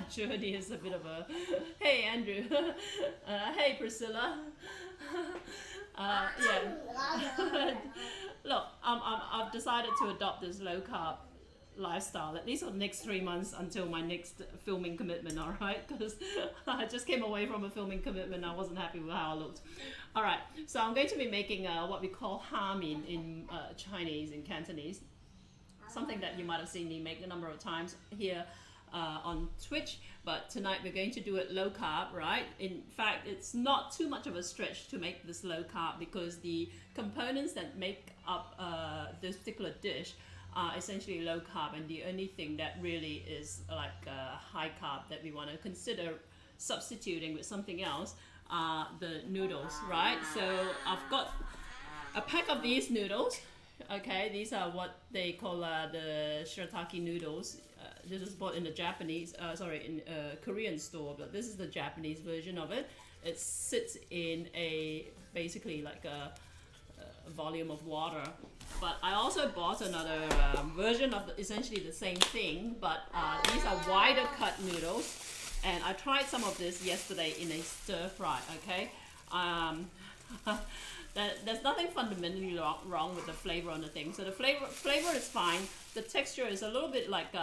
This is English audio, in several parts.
Jody is a bit of a, hey Andrew, hey Priscilla. Yeah. Look, I've decided to adopt this low carb lifestyle, at least for the next 3 months until my next filming commitment, all right? Because I just came away from a filming commitment. I wasn't happy with how I looked. All right, so I'm going to be making what we call hamin in Chinese, in Cantonese. Something that you might have seen me make a number of times here on Twitch, but tonight we're going to do it low carb, right? In fact, it's not too much of a stretch to make this low carb because the components that make up this particular dish are essentially low carb, and the only thing that really is like high carb that we want to consider substituting with something else are the noodles, right? So I've got a pack of these noodles. Okay, these are what they call the shirataki noodles. This is bought in the Japanese, in a Korean store, but this is the Japanese version of it. It sits in basically like a volume of water. But I also bought another version of essentially the same thing, but these are wider cut noodles. And I tried some of this yesterday in a stir fry, okay? There's nothing fundamentally wrong with the flavor on the thing. So the flavor is fine. The texture is a little bit like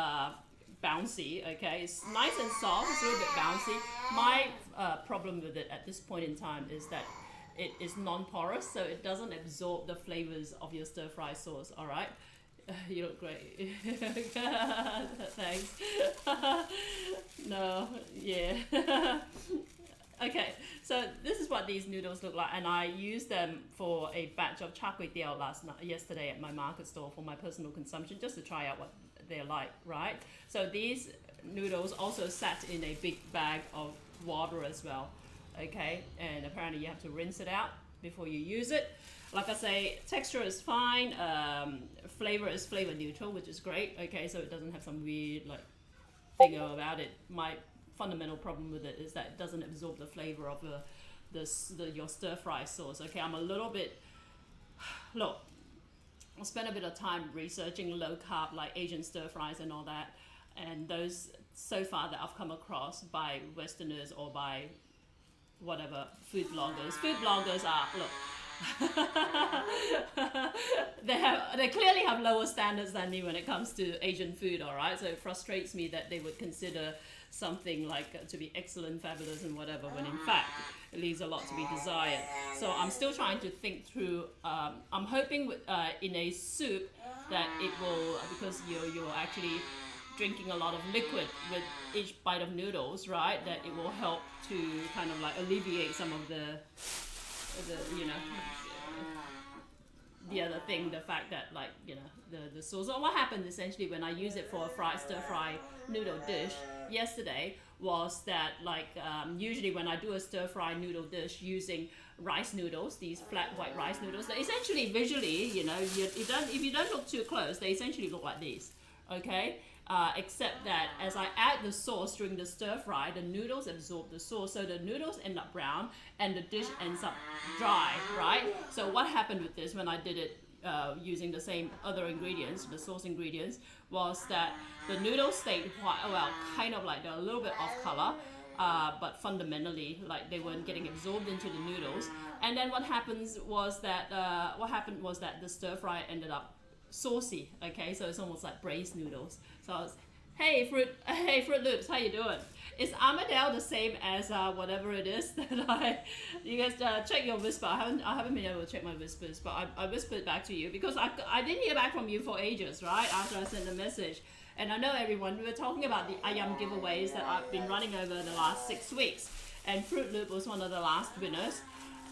bouncy, okay? It's nice and soft, it's a little bit bouncy. My problem with it at this point in time is that it is non-porous, so it doesn't absorb the flavors of your stir-fry sauce, all right? You look great. Thanks. No, yeah. Okay, so this is what these noodles look like, and I used them for a batch of char kway teow yesterday at my market store for my personal consumption, just to try out what they're like, right? So these noodles also sat in a big bag of water as well, okay? And apparently you have to rinse it out before you use it. Like I say, texture is fine, flavor is flavor neutral, which is great, okay? So it doesn't have some weird like thing about it. My fundamental problem with it is that it doesn't absorb the flavor of your stir fry sauce. Okay, I'm a little bit, look, I spent a bit of time researching low carb like Asian stir fries and all that, and those so far that I've come across by Westerners or by whatever food bloggers. Food bloggers are, look, they clearly have lower standards than me when it comes to Asian food, all right? So it frustrates me that they would consider something like to be excellent, fabulous and whatever, when in fact it leaves a lot to be desired. So I'm still trying to think through, I'm hoping with, in a soup that it will, because you're actually drinking a lot of liquid with each bite of noodles, right, that it will help to kind of like alleviate some of the you know, the other thing, the fact that like, you know, the sauce. So what happened essentially when I use it for a stir fry noodle dish yesterday was that like usually when I do a stir fry noodle dish using rice noodles, these flat white rice noodles, they essentially visually, you know, if you don't look too close, they essentially look like these, okay? Except that as I add the sauce during the stir fry, the noodles absorb the sauce, so the noodles end up brown and the dish ends up dry, right? So what happened with this when I did it using the same other ingredients, the sauce ingredients, was that the noodles stayed kind of like they're a little bit off color, but fundamentally like they weren't getting absorbed into the noodles. And then what happened was that the stir fry ended up saucy, okay? So it's almost like braised noodles. So I was, hey Fruit Loops, how you doing? Is Armadale the same as whatever it is that you guys check your whisper? I haven't been able to check my whispers, but I whispered back to you because I didn't hear back from you for ages, right? After I sent the message. And I know everyone, we were talking about the ayam giveaways that I've been running over the last 6 weeks, and Fruit Loop was one of the last winners.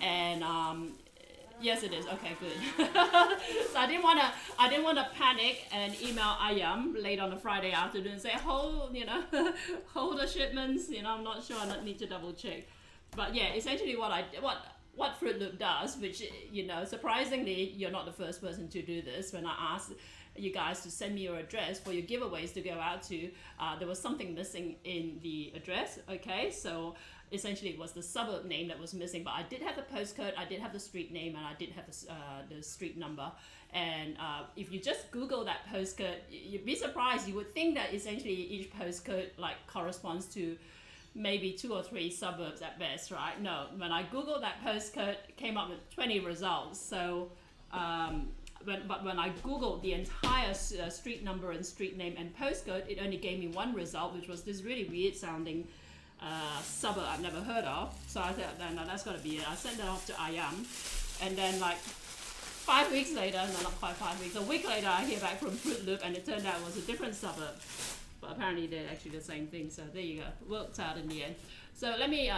And yes, it is. Okay, good. So I didn't want to panic and email Ayam late on a Friday afternoon and say, hold the shipments. You know, I'm not sure. I need to double check. But yeah, essentially what Fruit Loop does, which, you know, surprisingly, you're not the first person to do this. When I asked you guys to send me your address for your giveaways to go out to. There was something missing in the address, okay? So essentially it was the suburb name that was missing, but I did have the postcode, I did have the street name, and I did have the street number. And if you just Google that postcode, you'd be surprised. You would think that essentially each postcode like corresponds to maybe 2 or 3 suburbs at best, right? No, when I Googled that postcode, it came up with 20 results. So but when I Googled the entire street number and street name and postcode, it only gave me one result, which was this really weird sounding suburb I've never heard of. So I thought, no, that's got to be it. I sent that off to Ayam, and then like 5 weeks later, no, not quite 5 weeks, a week later, I hear back from Fruit Loop, and it turned out it was a different suburb. But apparently they're actually the same thing, so there you go. Worked out in the end. So let me,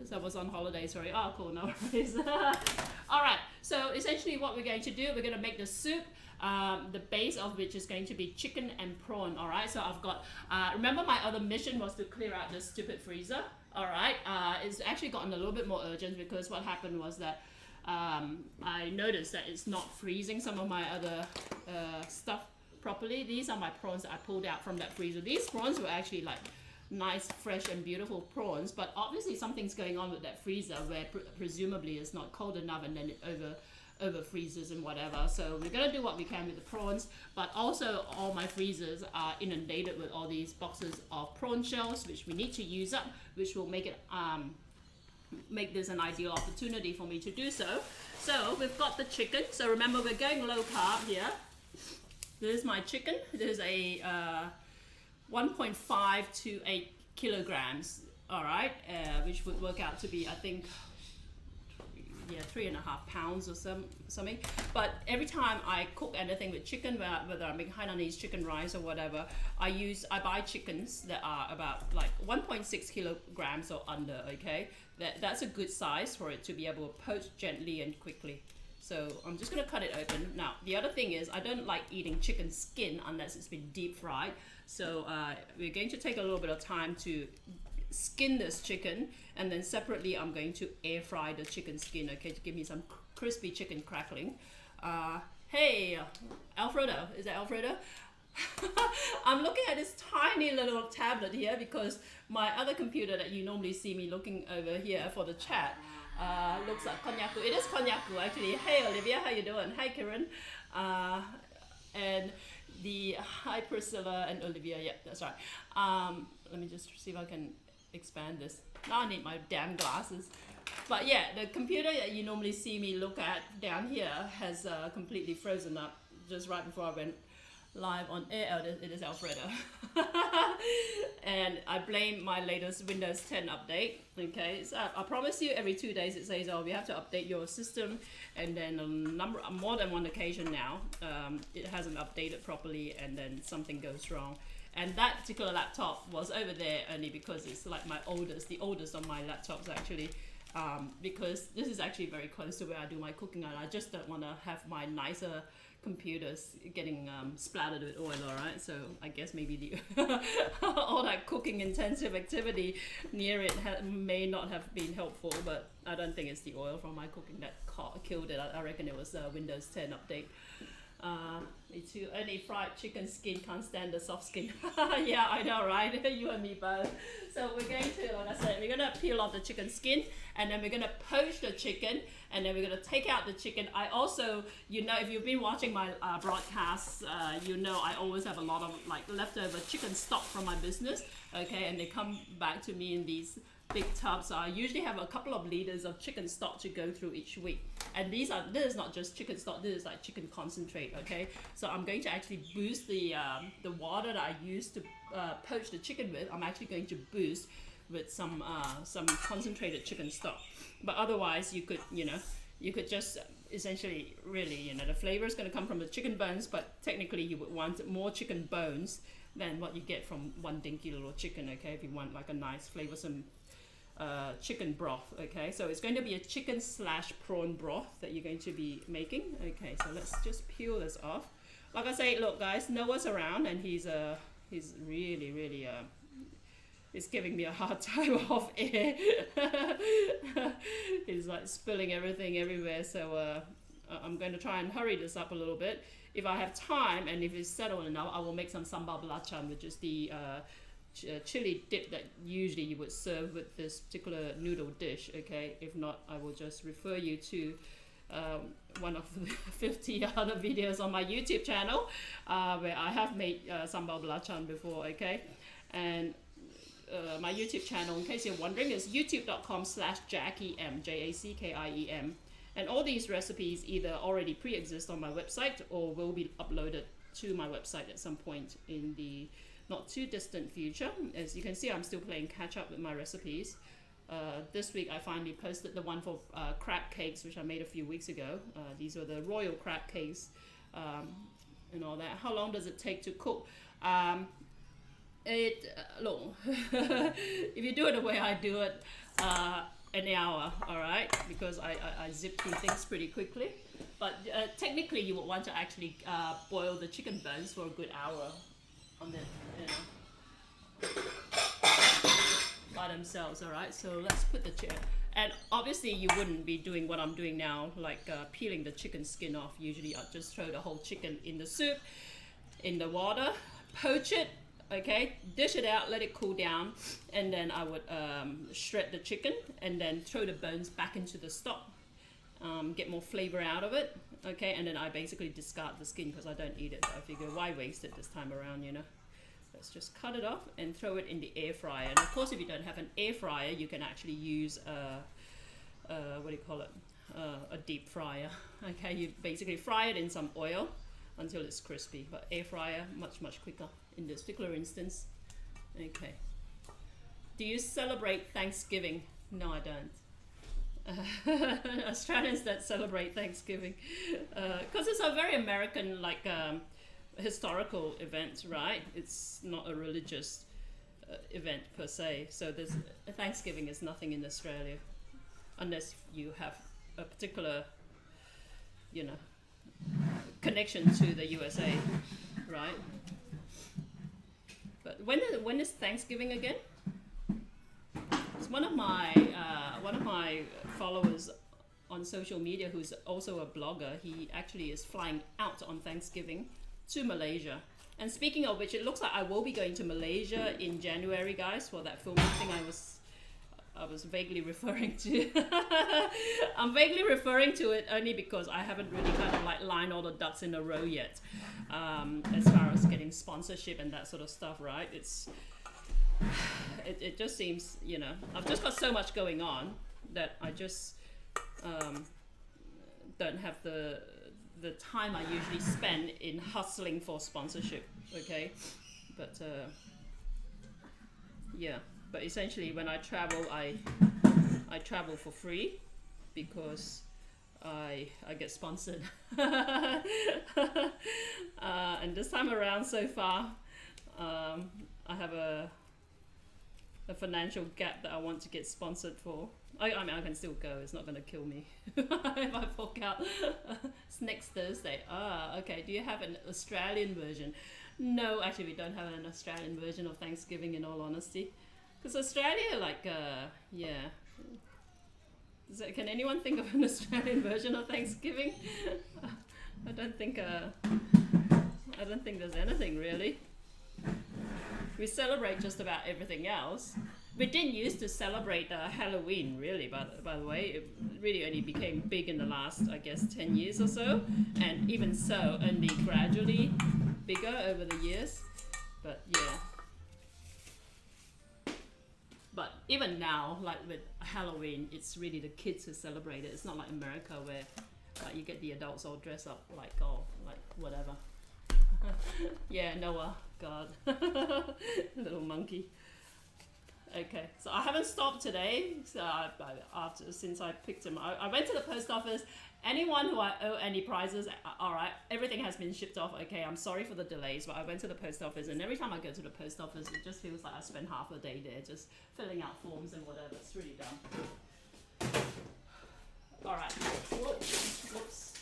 so I was on holiday, sorry. Oh, cool, no worries. All right, so essentially what we're going to do, we're going to make the soup, the base of which is going to be chicken and prawn, all right? So I've got, remember my other mission was to clear out this stupid freezer, all right? It's actually gotten a little bit more urgent because what happened was that I noticed that it's not freezing some of my other stuff properly. These are my prawns that I pulled out from that freezer. These prawns were actually like nice, fresh and beautiful prawns, but obviously something's going on with that freezer where presumably it's not cold enough and then it over freezes and whatever. So we're gonna do what we can with the prawns, but also all my freezers are inundated with all these boxes of prawn shells which we need to use up, which will make it make this an ideal opportunity for me to do so. So we've got the chicken. So remember, we're going low carb here. This is my chicken. This is a 1.5 to 8 kilograms, all right, which would work out to be, I think, yeah, 3.5 pounds or something. But every time I cook anything with chicken, whether I'm making Hainanese chicken rice or whatever, I buy chickens that are about like 1.6 kilograms or under, okay? That's a good size for it to be able to poach gently and quickly. So I'm just gonna cut it open. Now, the other thing is I don't like eating chicken skin unless it's been deep fried. So we're going to take a little bit of time to skin this chicken, and then separately I'm going to air fry the chicken skin, okay, to give me some crispy chicken crackling. Hey, Alfredo, is that Alfredo? I'm looking at this tiny little tablet here because my other computer that you normally see me looking over here for the chat looks like Konnyaku. It is Konnyaku actually. Hey Olivia, how you doing? Hi Kiran. And the hi Priscilla and Olivia, yeah, that's right. Let me just see if I can expand this. Now I need my damn glasses. But yeah, the computer that you normally see me look at down here has completely frozen up just right before I went live on air. Oh, it is Alfredo. And I blame my latest Windows 10 update. Okay, so I promise you every 2 days it says, oh, we have to update your system, and then on more than one occasion now it hasn't updated properly and then something goes wrong. And that particular laptop was over there only because it's like the oldest of my laptops actually, because this is actually very close to where I do my cooking, and I just don't want to have my nicer computers getting splattered with oil, all right? So I guess maybe all that cooking intensive activity near it may not have been helpful, but I don't think it's the oil from my cooking that killed it. I reckon it was the Windows 10 update. Me too. Only fried chicken skin, can't stand the soft skin. Yeah, I know, right? You and me both. So we're going to, like I said, we're going to peel off the chicken skin, and then we're going to poach the chicken, and then we're going to take out the chicken. I also, you know, if you've been watching my broadcasts, you know I always have a lot of like leftover chicken stock from my business, okay, and they come back to me in these big tubs. So I usually have a couple of liters of chicken stock to go through each week, and this is not just chicken stock, this is like chicken concentrate, okay? So I'm going to actually boost the water that I use to poach the chicken with. I'm actually going to boost with some concentrated chicken stock. But otherwise you could just essentially really, the flavor is going to come from the chicken bones, but technically you would want more chicken bones than what you get from one dinky little chicken, okay, if you want like a nice flavorsome chicken broth, okay? So it's going to be a chicken / prawn broth that you're going to be making. Okay, so let's just peel this off. Like I say, look guys, Noah's around, and he's really he's giving me a hard time off air. He's like spilling everything everywhere, so I'm going to try and hurry this up a little bit. if I have time and if it's settled enough, I will make some sambal belacan, which is the chili dip that usually you would serve with this particular noodle dish. Okay, if not, I will just refer you to one of the 50 other videos on my YouTube channel where I have made sambal belacan before. Okay, and my YouTube channel, in case you're wondering, is youtube.com/JackieM, JACKIEM. And all these recipes either already pre-exist on my website or will be uploaded to my website at some point in the not too distant future. As you can see, I'm still playing catch up with my recipes. This week I finally posted the one for crab cakes, which I made a few weeks ago. These were the royal crab cakes and all that. How long does it take to cook? Look, if you do it the way I do it, an hour, all right, because I zip through things pretty quickly. But technically, you would want to actually boil the chicken bones for a good hour on the, by themselves, all right. So let's put the chicken. And obviously, you wouldn't be doing what I'm doing now, like peeling the chicken skin off. Usually, I'd just throw the whole chicken in the soup, in the water, poach it. Okay, dish it out, let it cool down, and then I would shred the chicken and then throw the bones back into the stock, get more flavor out of it. Okay, and then I basically discard the skin because I don't eat it. So I figure, why waste it this time around, you know? Let's just cut it off and throw it in the air fryer. And of course, if you don't have an air fryer, you can actually use what do you call it? A deep fryer. Okay, you basically fry it in some oil until it's crispy, but air fryer much quicker in this particular instance. Okay, do you celebrate Thanksgiving? No, I don't. Australians that celebrate Thanksgiving because it's a very American, like historical event, right? It's not a religious event per se. So there's Thanksgiving is nothing in Australia unless you have a particular, you know, connection to the USA, right? But when is Thanksgiving again? It's one of my followers on social media who's also a blogger. He actually is flying out on Thanksgiving to Malaysia. And speaking of which, it looks like I will be going to Malaysia in January, guys, for that filming thing I was vaguely referring to. I'm vaguely referring to it only because I haven't really kind of like lined all the ducks in a row yet, as far as getting sponsorship and that sort of stuff, right? It just seems, you know, I've just got so much going on that I just don't have the time I usually spend in hustling for sponsorship, okay? But yeah. But essentially, when I travel, I travel for free because I get sponsored. And this time around, so far, I have a financial gap that I want to get sponsored for. I mean, I can still go. It's not going to kill me if I fork out. It's next Thursday. Okay. Do you have an Australian version? No, actually, we don't have an Australian version of Thanksgiving, in all honesty. Because Australia, like, yeah. Can anyone think of an Australian version of Thanksgiving? I don't think there's anything really. We celebrate just about everything else. We didn't used to celebrate Halloween, really, by the way. It really only became big in the last, I guess, 10 years or so. And even so, only gradually bigger over the years. But yeah. But even now, like with Halloween, it's really the kids who celebrate it. It's not like America where like you get the adults all dressed up like whatever. Yeah, Noah, God, little monkey. Okay, so I haven't stopped today. So since I picked him, I went to the post office. Anyone who I owe any prizes, all right, everything has been shipped off. Okay, I'm sorry for the delays, but I went to the post office, and every time I go to the post office, it just feels like I spend half a day there just filling out forms and whatever. It's really dumb. All right. Whoops.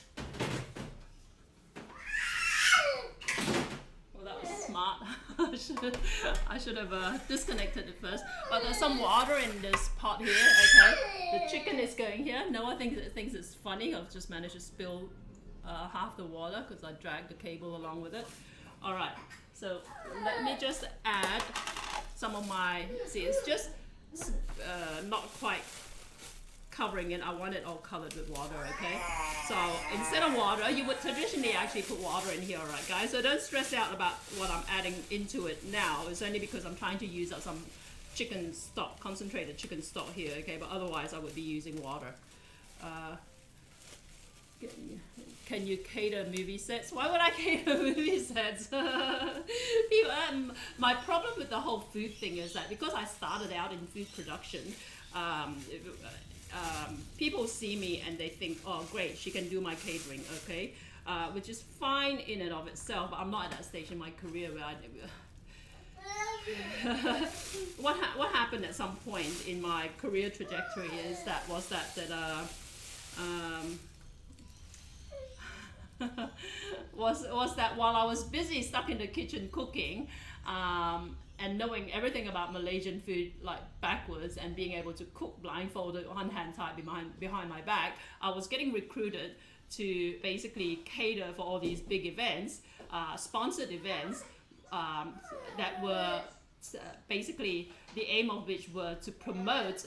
Well, that was smart. I should have disconnected it first. But there's some water in this pot here. Okay, the chicken is going here. Noah thinks it's funny. I've just managed to spill half the water because I dragged the cable along with it. All right, so let me just add some of my, see, it's just not quite covering it. I want it all covered with water, okay? So instead of water, you would traditionally actually put water in here, all right, guys? So don't stress out about what I'm adding into it now. It's only because I'm trying to use up some chicken stock, concentrated chicken stock here, okay? But otherwise, I would be using water. Can you cater movie sets? Why would I cater movie sets? People, my problem with the whole food thing is that because I started out in food production, people see me and they think, oh great, she can do my catering, okay? Which is fine in and of itself, but I'm not at that stage in my career where what happened at some point in my career trajectory is that was that while I was busy stuck in the kitchen cooking and knowing everything about Malaysian food like backwards and being able to cook blindfolded, one hand tied behind my back, I was getting recruited to basically cater for all these big events, sponsored events that were basically the aim of which were to promote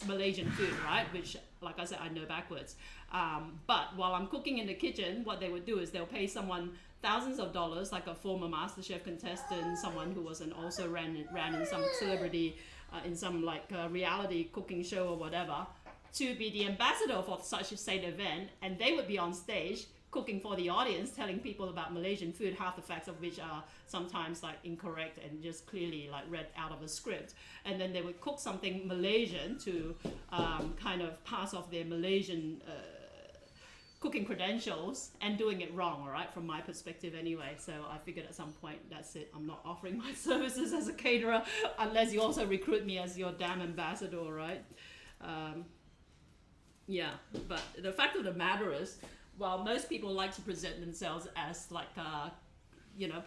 Malaysian food, right? Which, like I said, I know backwards. But while I'm cooking in the kitchen, what they would do is they'll pay someone thousands of dollars, like a former MasterChef contestant, someone who was also ran in some celebrity, in some like reality cooking show or whatever, to be the ambassador for such a said event, and they would be on stage cooking for the audience, telling people about Malaysian food, half the facts of which are sometimes like incorrect and just clearly like read out of a script. And then they would cook something Malaysian to kind of pass off their Malaysian cooking credentials and doing it wrong, all right, from my perspective anyway. So I figured at some point, that's it, I'm not offering my services as a caterer unless you also recruit me as your damn ambassador, right? Yeah, but the fact of the matter is, while most people like to present themselves as like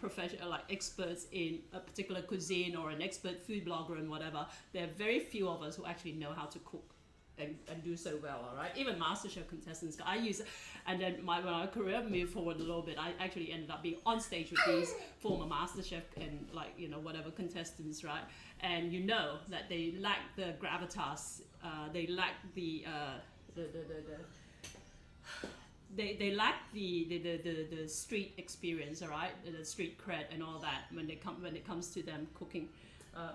professional, like experts in a particular cuisine or an expert food blogger and whatever, there are very few of us who actually know how to cook and do so well, all right? Even MasterChef contestants, I use, and then when my career moved forward a little bit, I actually ended up being on stage with these former MasterChef and like, whatever contestants, right? And you know that they lack the gravitas, they lack the they lack the street experience, all right, the street cred and all that when it comes to them cooking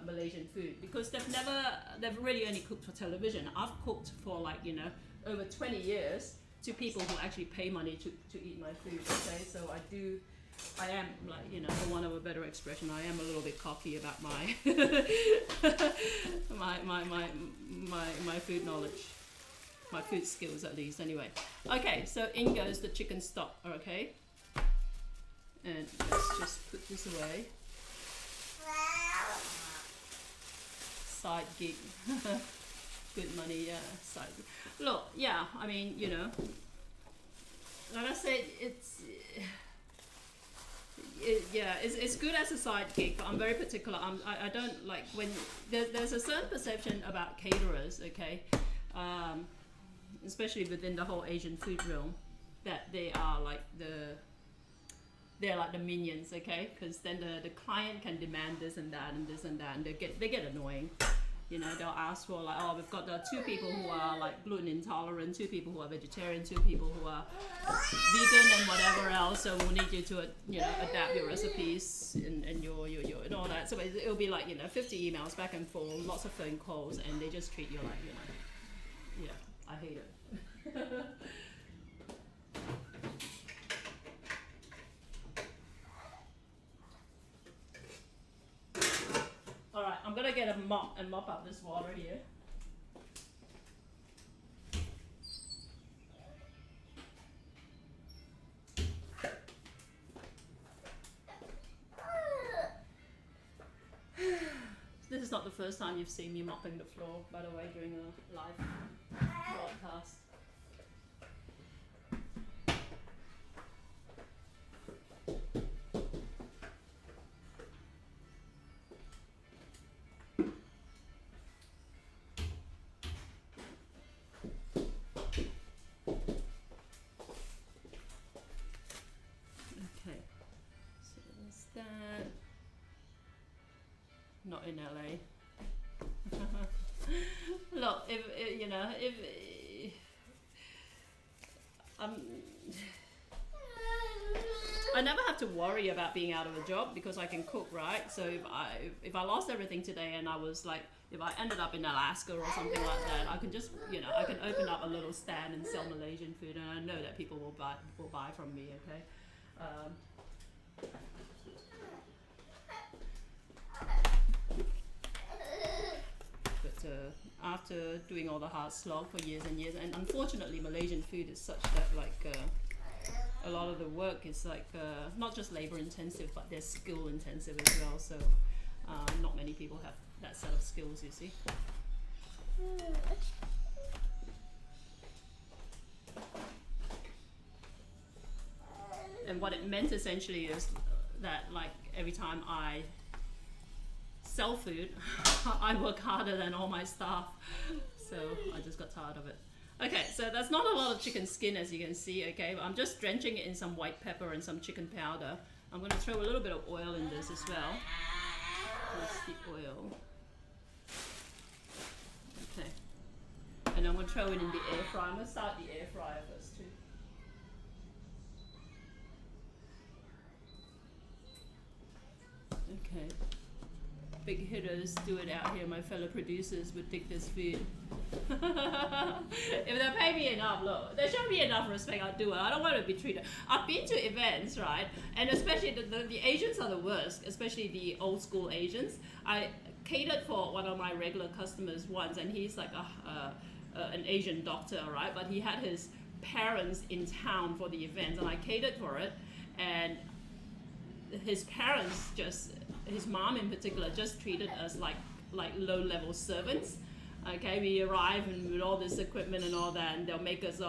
Malaysian food, because they've really only cooked for television. I've cooked for like over 20 years to people who actually pay money to eat my food. Okay, so I am like for want of a better expression, I am a little bit cocky about my my food knowledge. My food skills at least anyway. Okay, so in goes the chicken stock, okay? And let's just put this away. Side gig. Good money, yeah, side gig. Look, yeah, I mean, like I said, it's good as a side gig, but I'm very particular. I don't like when there's a certain perception about caterers, okay? Especially within the whole Asian food realm, that they are like they're like the minions, okay? Because then the client can demand this and that and this and that, and they get annoying. They'll ask for like, oh, we've got the 2 people who are like gluten intolerant, 2 people who are vegetarian, 2 people who are vegan and whatever else. So we'll need you to adapt your recipes and your and all that. So it'll be like 50 emails back and forth, lots of phone calls, and they just treat you like yeah. I hate it. Alright, I'm gonna get a mop and mop up this water here. This is not the first time you've seen me mopping the floor, by the way, during a live broadcast. not in LA. Look, if you know, if I never have to worry about being out of a job because I can cook, right? So if I lost everything today and I was like, if I ended up in Alaska or something like that, I can just, you know, I can open up a little stand and sell Malaysian food, and I know that people will buy from me. Okay. But after doing all the hard slog for years and years, and unfortunately Malaysian food is such that like a lot of the work is like not just labor intensive, but they're skill intensive as well. So not many people have that set of skills, you see. And what it meant essentially is that like every time I sell food, I work harder than all my staff. So I just got tired of it. Okay, so that's not a lot of chicken skin, as you can see, okay? But I'm just drenching it in some white pepper and some chicken powder. I'm gonna throw a little bit of oil in this as well. That's the oil. Okay. And I'm gonna throw it in the air fryer. I'm gonna start the air fryer first too. Okay. Big hitters do it out here. My fellow producers would dig this food. If they pay me enough, look, they show me enough respect, I'll do it. I don't want to be treated. I've been to events, right? And especially the Asians are the worst, especially the old school Asians. I catered for one of my regular customers once, and he's like an Asian doctor, right? But he had his parents in town for the event, and I catered for it. And his parents his mom in particular just treated us like low-level servants. Okay, we arrive and with all this equipment and all that, and they'll make us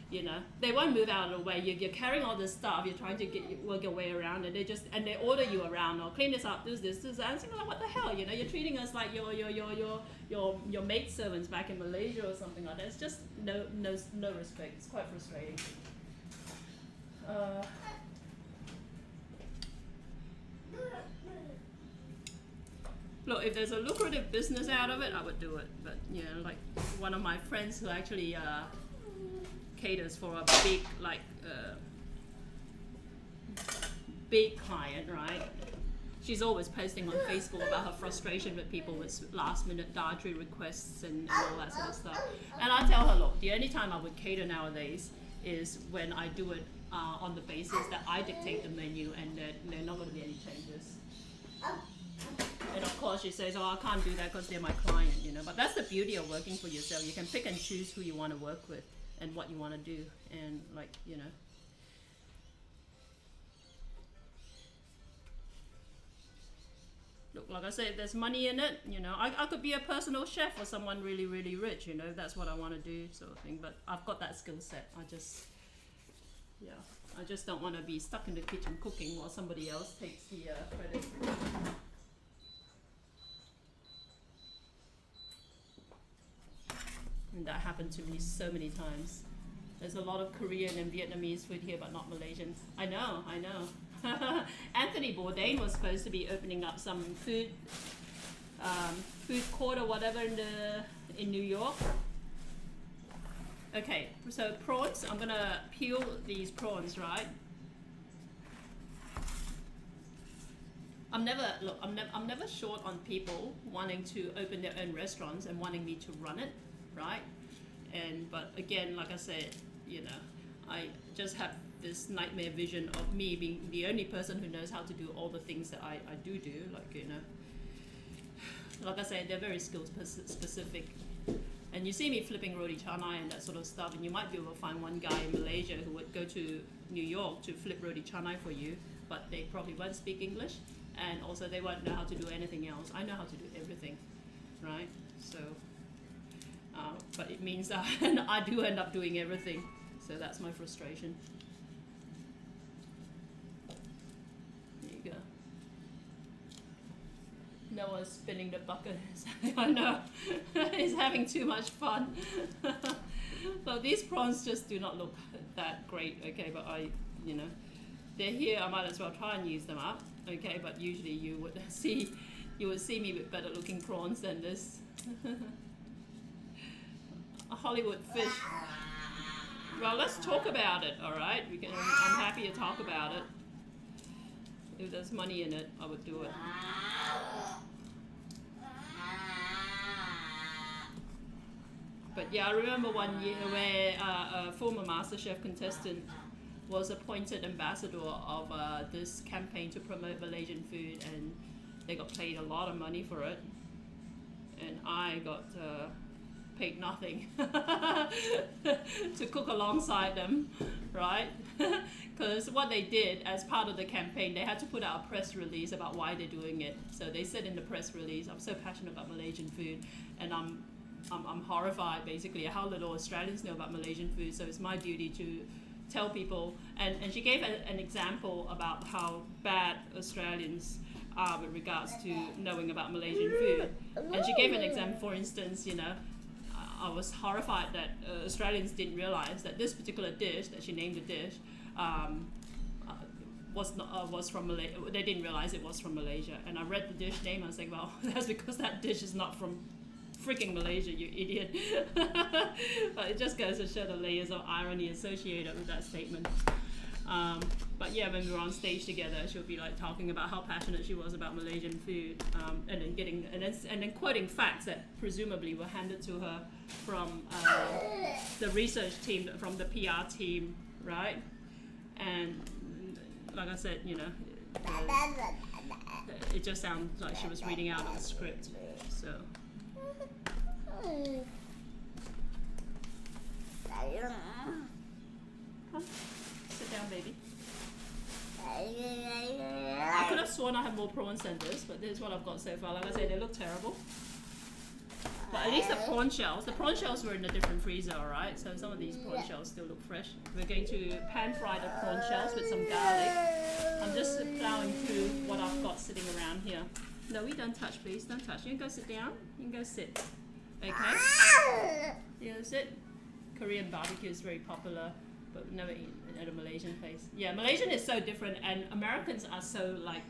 you know, they won't move out of the way. You're carrying all this stuff, you're trying to work your way around, and they order you around, or clean this up, do this, and I'm like, what the hell, you know, you're treating us like your maid servants back in Malaysia or something like that. It's just no respect. It's quite frustrating. Look, if there's a lucrative business out of it, I would do it. But you know, like one of my friends who actually caters for a big big client, right? She's always posting on Facebook about her frustration with people with last-minute dietary requests and all that sort of stuff. And I tell her, look, the only time I would cater nowadays is when I do it on the basis that I dictate the menu and that there are not going to be any changes. And of course she says, oh, I can't do that because they're my client, you know. But that's the beauty of working for yourself. You can pick and choose who you want to work with and what you want to do. And like, you know. Look, like I said, if there's money in it, you know, I could be a personal chef for someone really, really rich, you know, if that's what I want to do, sort of thing. But I've got that skill set. I just don't want to be stuck in the kitchen cooking while somebody else takes the credit. And that happened to me so many times. There's a lot of Korean and Vietnamese food here, but not Malaysian. I know. Anthony Bourdain was supposed to be opening up some food court or whatever in New York. Okay, so prawns. I'm gonna peel these prawns, right? I'm never short on people wanting to open their own restaurants and wanting me to run it, right? But again, like I said, you know, I just have this nightmare vision of me being the only person who knows how to do all the things that I do, like, you know. Like I said, they're very skill specific. And you see me flipping roti canai and that sort of stuff, and you might be able to find one guy in Malaysia who would go to New York to flip roti canai for you, but they probably won't speak English, and also they won't know how to do anything else. I know how to do everything, right? So, but it means that I do end up doing everything, so that's my frustration. There you go. Noah's spinning the bucket. I know, he's having too much fun. So these prawns just do not look that great, okay, but you know, they're here, I might as well try and use them up, okay, but usually you would see You would see me with better looking prawns than this. A Hollywood fish. Well, let's talk about it, alright? I'm happy to talk about it. If there's money in it, I would do it. But yeah, I remember one year where a former MasterChef contestant was appointed ambassador of this campaign to promote Malaysian food, and they got paid a lot of money for it. And I got paid nothing to cook alongside them, right? Because what they did as part of the campaign, they had to put out a press release about why they're doing it. So they said in the press release, I'm so passionate about Malaysian food, and I'm horrified basically at how little Australians know about Malaysian food, so it's my duty to tell people. And she gave an example about how bad Australians are with regards to knowing about Malaysian food. And she gave an example, for instance, you know, I was horrified that Australians didn't realize that this particular dish, that she named the dish, was from Malaysia. They didn't realize it was from Malaysia. And I read the dish name, I was like, well, that's because that dish is not from freaking Malaysia, you idiot. But it just goes to show the layers of irony associated with that statement. But yeah, when we were on stage together, she'll be like talking about how passionate she was about Malaysian food, and then quoting facts that presumably were handed to her from the research team, from the PR team, right? And like I said, you know, it just sounds like she was reading out of the script. So. Sit down, baby. I could have sworn I had more prawns than this, but this is what I've got so far. Like I say, they look terrible. But at least the prawn shells were in a different freezer, alright? So some of these prawn shells still look fresh. We're going to pan fry the prawn shells with some garlic. I'm just plowing through what I've got sitting around here. No, we don't touch, please. Don't touch. You can go sit down. You can go sit. Okay? You know, sit. Korean barbecue is very popular, but never eaten at a Malaysian place. Yeah, Malaysian is so different, and Americans are so like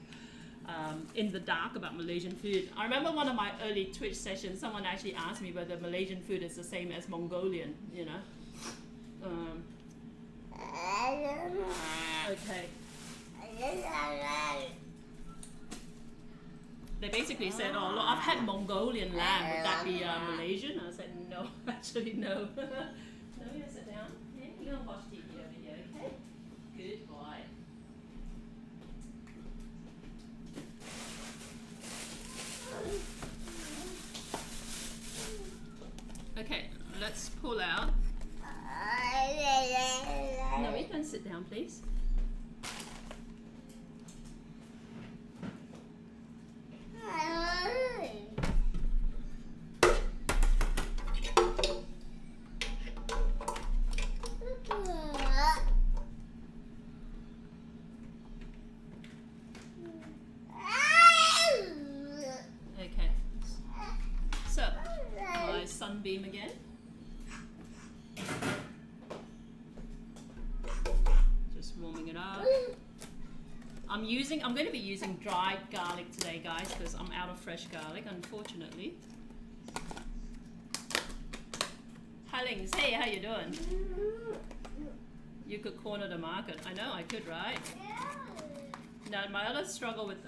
in the dark about Malaysian food. I remember one of my early Twitch sessions, someone actually asked me whether Malaysian food is the same as Mongolian, you know. Okay. They basically said, oh, look, I've had Mongolian lamb, would that be Malaysian? I said, no, actually no. No, you gotta sit down. Yeah, you're gonna watch TV over here, okay? Good boy. Okay, let's pull out. No, you can sit down, please. Okay, so my sunbeam again. Just warming it up. I'm going to be using dried garlic today, guys, because I'm out of fresh garlic, unfortunately. Hallings, hey, how you doing? You could corner the market. I know I could, right? Now my other struggle with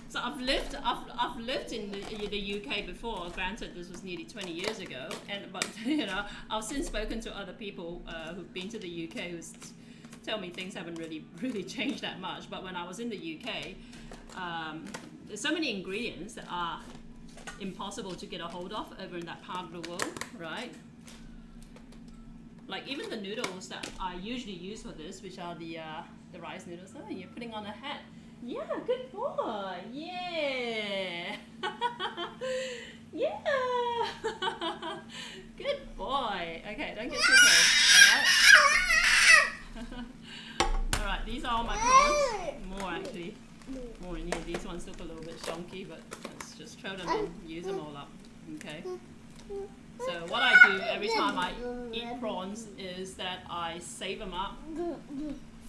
so I've lived in the UK before. Granted, this was nearly 20 years ago, but you know, I've since spoken to other people who've been to the UK who tell me things haven't really changed that much. But when I was in the UK, there's so many ingredients that are impossible to get a hold of over in that part of the world, right? Like even the noodles that I usually use for this, which are the rice noodles. Oh, you're putting on a hat. Yeah, good boy. Yeah. Yeah. Good boy. Okay, don't get too close. Alright. Alright, these are all my prawns. More actually. More in here. These ones look a little bit chunky, but let's just throw them in, use them all up. Okay. So what I do every time I eat prawns is that I save them up,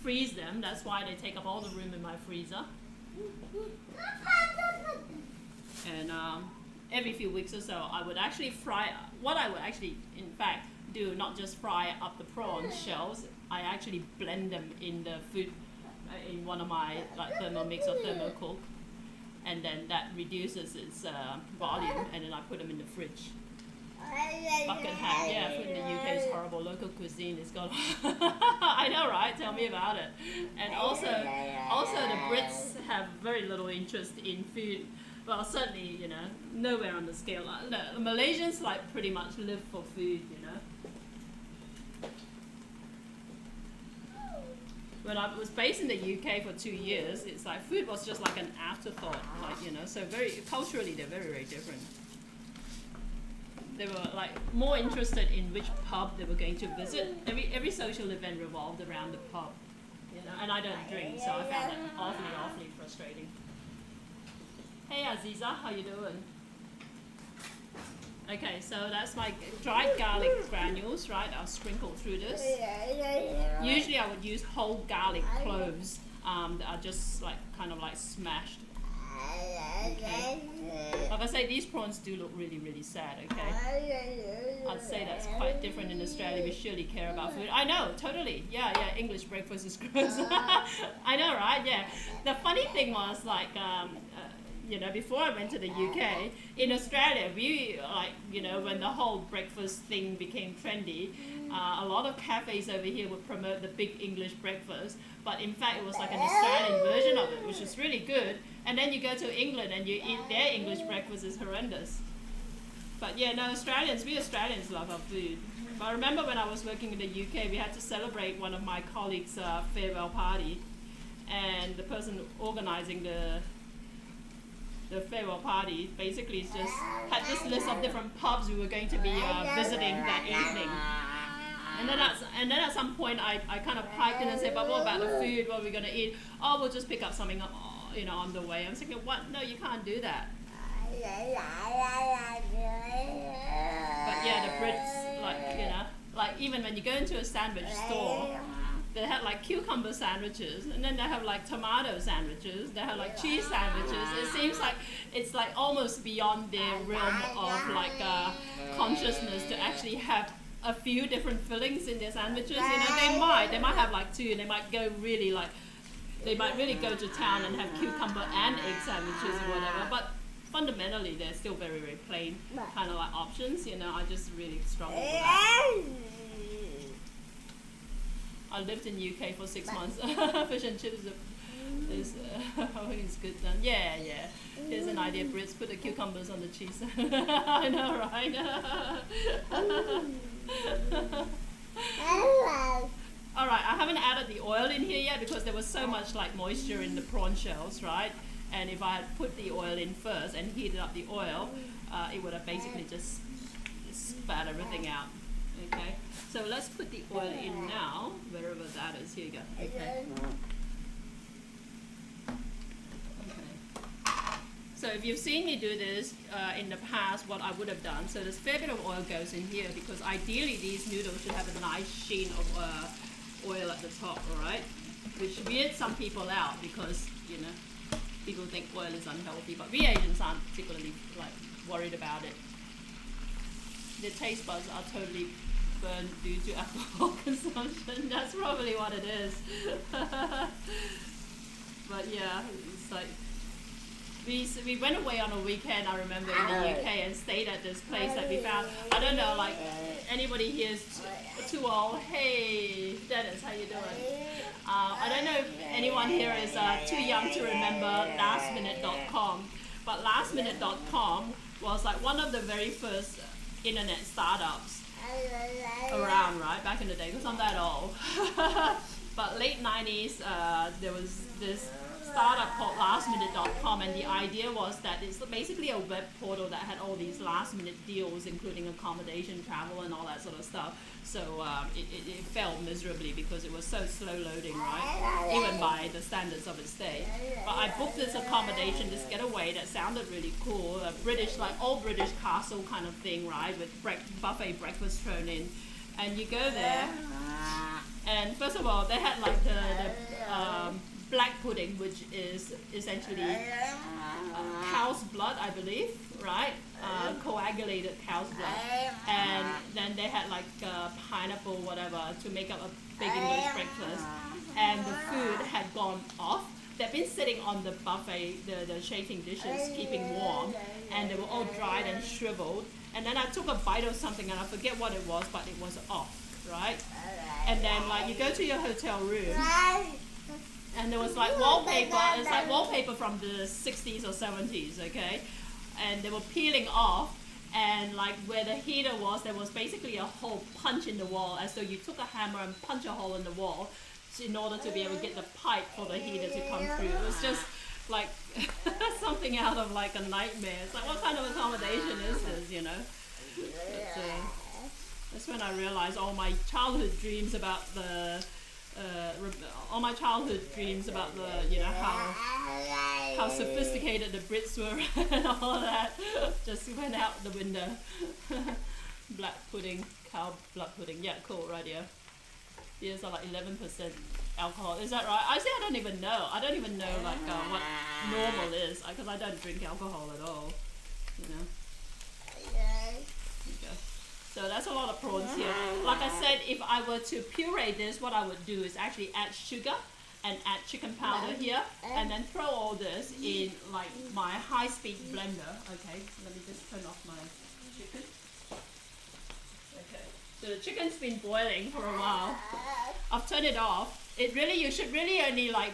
freeze them. That's why they take up all the room in my freezer. and every few weeks or so I would actually fry. What I would actually in fact do, not just fry up the prawn shells, I actually blend them in the food in one of my like Thermomix or Thermocook, and then that reduces its volume, and then I put them in the fridge. Bucket hat, yeah, food in the UK is horrible. Local cuisine is gone. I know, right? Tell me about it. And also the Brits have very little interest in food. Well, certainly, you know, nowhere on the scale. The Malaysians like pretty much live for food, you know. When I was based in the UK for 2 years, it's like food was just like an afterthought, like, you know. So very culturally, they're very, very different. They were like more interested in which pub they were going to visit. Every social event revolved around the pub, you know. And I don't drink, so I found that awfully frustrating. Hey Aziza, how you doing? Okay, so that's my dried garlic granules, right? I'll sprinkle through this. Usually I would use whole garlic cloves that are just like kind of like smashed. Okay. Like I say, these prawns do look really, really sad, okay? I'd say that's quite different in Australia. We surely care about food. I know, totally. Yeah, English breakfast is gross. I know, right? Yeah. The funny thing was, like, you know, before I went to the UK, in Australia, we, like, you know, when the whole breakfast thing became trendy, a lot of cafes over here would promote the big English breakfast, but in fact it was like an Australian version of it, which is really good. And then you go to England and you eat their English breakfast is horrendous. But yeah, no, we Australians love our food. But I remember when I was working in the UK, we had to celebrate one of my colleagues' farewell party, and the person organizing the farewell party basically just had this list of different pubs we were going to be visiting that evening. And then at some point I kind of piped in and said, but what about the food? What are we going to eat? Oh, we'll just pick up something up, you know, on the way. I'm thinking, what? No, you can't do that. But yeah, the Brits, like, you know, like even when you go into a sandwich store, they have like cucumber sandwiches, and then they have like tomato sandwiches, they have like cheese sandwiches. It seems like it's like almost beyond their realm of like consciousness to actually have a few different fillings in their sandwiches. You know, they might have like two, and they might go really like, they might really go to town and have cucumber and egg sandwiches or whatever, but fundamentally they're still very, very plain kind of like options. You know, I just really struggle with that. I lived in UK for 6 months. Fish and chips is good done. Yeah. Here's an idea, Brits, put the cucumbers on the cheese. I know, right? Alright, I haven't added the oil in here yet because there was so much like moisture in the prawn shells, right? And if I had put the oil in first and heated up the oil, it would have basically just spat everything out. Okay, so let's put the oil in now, wherever that is. Here you go. Okay. So if you've seen me do this in the past, what I would have done, so there's a fair bit of oil goes in here because ideally these noodles should have a nice sheen of oil at the top, alright? Which weirds some people out because, you know, people think oil is unhealthy, but we Asians aren't particularly like worried about it. The taste buds are totally burned due to alcohol consumption. That's probably what it is. But yeah, it's like we went away on a weekend, I remember, in the UK and stayed at this place that we found. I don't know, like anybody here is too old. Hey Dennis, how you doing? I don't know if anyone here is too young to remember lastminute.com, but lastminute.com was like one of the very first internet startups around, right, back in the day, because I'm that old. But late 90s, there was this startup called lastminute.com, and the idea was that it's basically a web portal that had all these last minute deals, including accommodation, travel, and all that sort of stuff. So it failed miserably because it was so slow loading, right, even by the standards of its day. But I booked this accommodation, this getaway that sounded really cool, a British, like old British castle kind of thing, right, with buffet breakfast thrown in. And you go there, and first of all, they had like the black pudding, which is essentially cow's blood, I believe, right? Coagulated cow's blood. And then they had like pineapple, whatever, to make up a big English breakfast. And the food had gone off. They've been sitting on the buffet, the chafing dishes, keeping warm, and they were all dried and shriveled. And then I took a bite of something, and I forget what it was, but it was off, right? And then like you go to your hotel room, and there was like wallpaper. It's like wallpaper from the 60s or 70s, okay? And they were peeling off, and like where the heater was, there was basically a hole punch in the wall, as though you took a hammer and punch a hole in the wall in order to be able to get the pipe for the heater to come through. It was just like something out of like a nightmare. It's like, what kind of accommodation is this, you know? But, that's when I realized all my childhood dreams about the you know, how sophisticated the Brits were and all that just went out the window. Black pudding, cow blood pudding. Yeah, cool, right here. These are like 11% alcohol. Is that right? I don't even know. I don't even know like what normal is, because I don't drink alcohol at all. You know. There you go. So that's a lot of prawns here. Like I said, if I were to puree this, what I would do is actually add sugar and add chicken powder here, and then throw all this in like my high-speed blender. Okay, let me just turn off my chicken. Okay, so the chicken's been boiling for a while. I've turned it off. You should really only like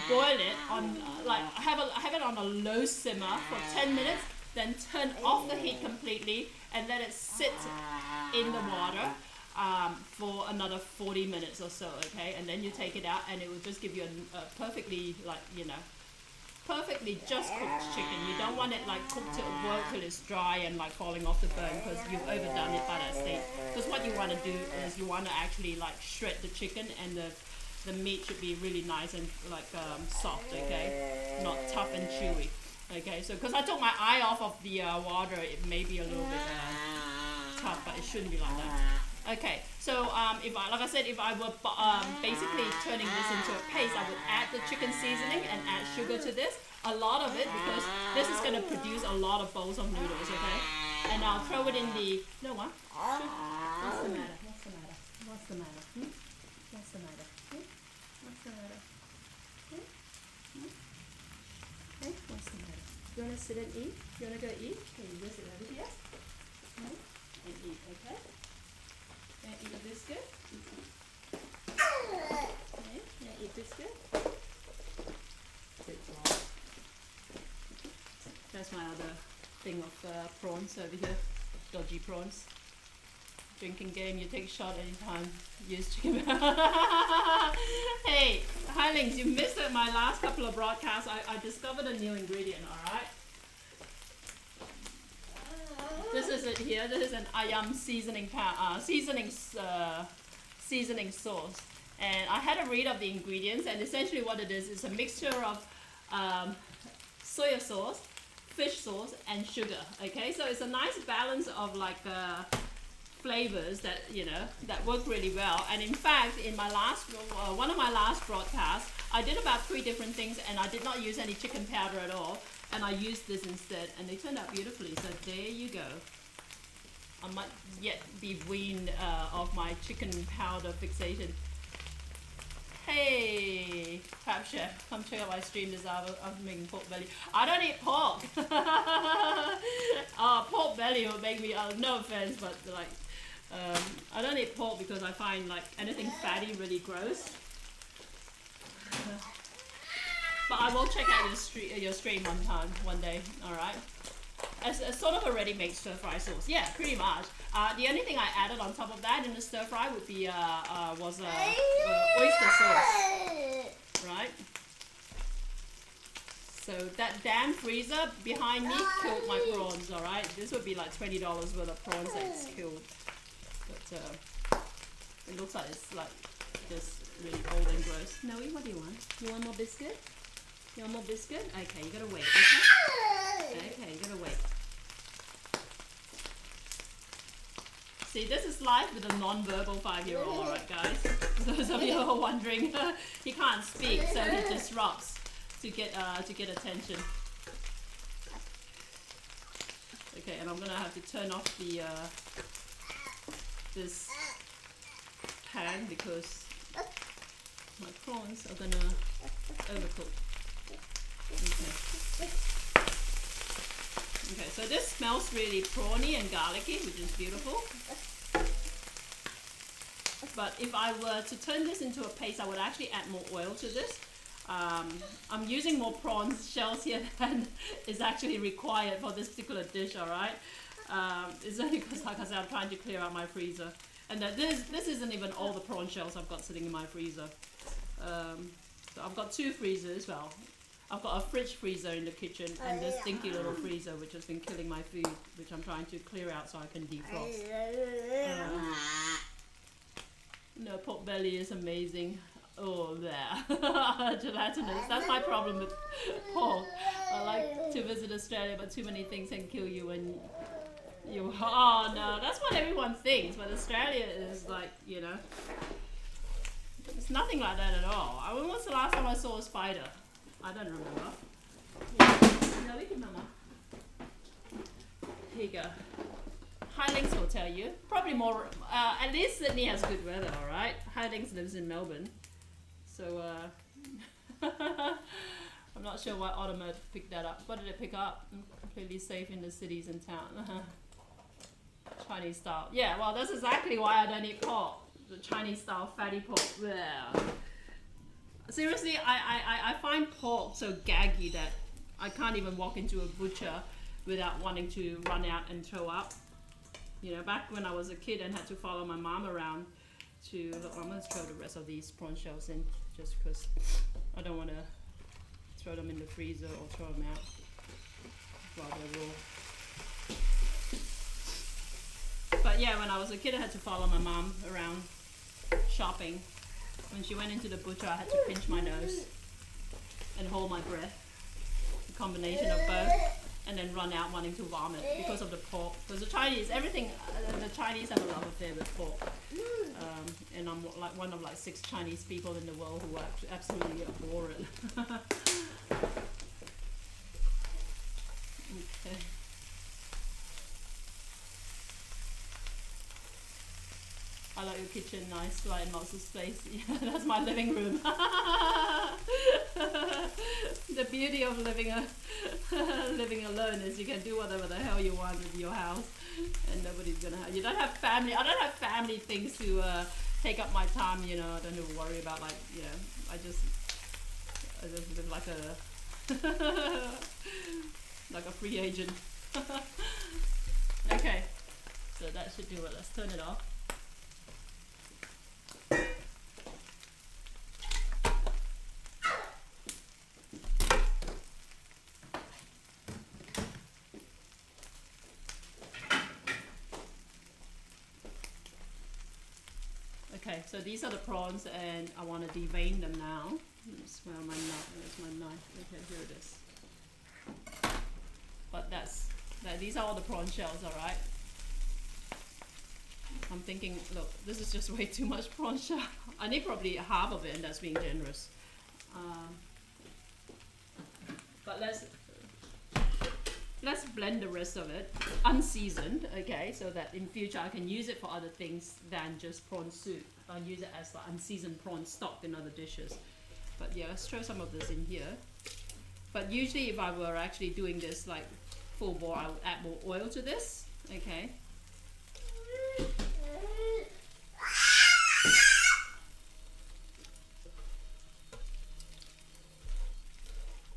boil it on like have it on a low simmer for 10 minutes. Then turn off the heat completely and let it sit in the water for another 40 minutes or so, okay? And then you take it out, and it will just give you a perfectly, like, you know, perfectly just cooked chicken. You don't want it like cooked till it's dry and like falling off the bone, because you've overdone it by that stage. Because what you want to do is you want to actually like shred the chicken, and the meat should be really nice and like soft, okay? Not tough and chewy. Okay, so because I took my eye off of the water, it may be a little bit tough, but it shouldn't be like that. Okay, so like I said, if I were basically turning this into a paste, I would add the chicken seasoning and add sugar to this, a lot of it, because this is going to produce a lot of bowls of noodles, okay? And I'll throw it in the, no what? What's the matter? What's the matter? What's the matter? What's the matter? What's the matter? Okay, what's the matter? You want to sit and eat? You want to go eat? Okay, you just sit over here. Okay, and eat, okay? And eat a biscuit. Okay, and eat biscuit. Good job. That's my other thing of prawns over here. Dodgy prawns. Drinking game, you take a shot anytime. Use chicken. Hey, Highlinks, you missed it my last couple of broadcasts. I discovered a new ingredient, alright? This is it here. This is an ayam seasoning seasoning sauce. And I had a read of the ingredients, and essentially what it is a mixture of soya sauce, fish sauce, and sugar. Okay, so it's a nice balance of like flavors that, you know, that work really well. And in fact, in my last one of my last broadcasts, I did about 3 different things, and I did not use any chicken powder at all, and I used this instead, and they turned out beautifully. So there you go. I might yet be weaned of my chicken powder fixation. Hey, Crab Chef, come check out my stream this hour. I'm making pork belly. I don't eat pork. Pork belly will make me, no offense, but like, I don't eat pork because I find like anything fatty really gross. But I will check out your stream one day, alright? As sort of a ready-made stir-fry sauce. Yeah, pretty much. The only thing I added on top of that in the stir-fry would be oyster sauce, right? So that damn freezer behind me killed my prawns, alright? This would be like $20 worth of prawns that it's killed. But it looks like it's like just really old and gross. Noe, what do you want? You want more biscuit? You want more biscuit? Okay, you gotta wait, okay? Okay, you gotta wait. See, this is life with a non-verbal 5-year-old, alright guys? Those of you who are wondering, he can't speak, so he just rubs to get attention. Okay, and I'm gonna have to turn off the this pan because my prawns are gonna overcook. Okay, so this smells really prawny and garlicky, which is beautiful. But if I were to turn this into a paste, I would actually add more oil to this. I'm using more prawn shells here than is actually required for this particular dish, alright? It's only because, like I said, I'm trying to clear out my freezer. And this isn't even all the prawn shells I've got sitting in my freezer. So I've got 2 freezers, well, I've got a fridge freezer in the kitchen and this stinky little freezer which has been killing my food, which I'm trying to clear out so I can defrost. No, pork belly is amazing. Oh, there. Gelatinous. That's my problem with pork. I like to visit Australia, but too many things can kill you when you... Oh, no. That's what everyone thinks, but Australia is like, you know... It's nothing like that at all. When was the last time I saw a spider? I don't remember. No, we can, Mama. Here you go. Highlinks will tell you. Probably more... at least Sydney has good weather, alright? Highlinks lives in Melbourne. So, I'm not sure why Automat picked that up. What did it pick up? Completely safe in the cities and town. Chinese style. Yeah, well, that's exactly why I don't eat pork. The Chinese style fatty pork. Yeah. Seriously, I find pork so gaggy that I can't even walk into a butcher without wanting to run out and throw up. You know, back when I was a kid and had to follow my mom around to... Look, I'm going to throw the rest of these prawn shells in just because I don't want to throw them in the freezer or throw them out while they're raw. But yeah, when I was a kid I had to follow my mom around shopping. When she went into the butcher I had to pinch my nose and hold my breath. A combination of both. And then run out wanting to vomit because of the pork. Because the Chinese, everything, the Chinese have a love affair with pork. And I'm like one of like 6 Chinese people in the world who absolutely adore it. Okay. I like your kitchen, nice, like lots of space. Yeah, that's my living room. The beauty of living alone is you can do whatever the hell you want with your house, and nobody's gonna have. You don't have family. I don't have family things to take up my time. You know, I don't have to worry about like I just live like a like a free agent. Okay, so that should do it. Let's turn it off. Okay, so these are the prawns and I want to devein them now. Let me smell my knife. Where's my knife? Okay, here it is. But these are all the prawn shells, alright? I'm thinking, look, this is just way too much prawn shell. I need probably half of it and that's being generous. But let's blend the rest of it unseasoned, okay, so that in future I can use it for other things than just prawn soup. I'll use it as like unseasoned prawn stock in other dishes. But yeah, let's throw some of this in here. But usually if I were actually doing this like full boil, I would add more oil to this, okay.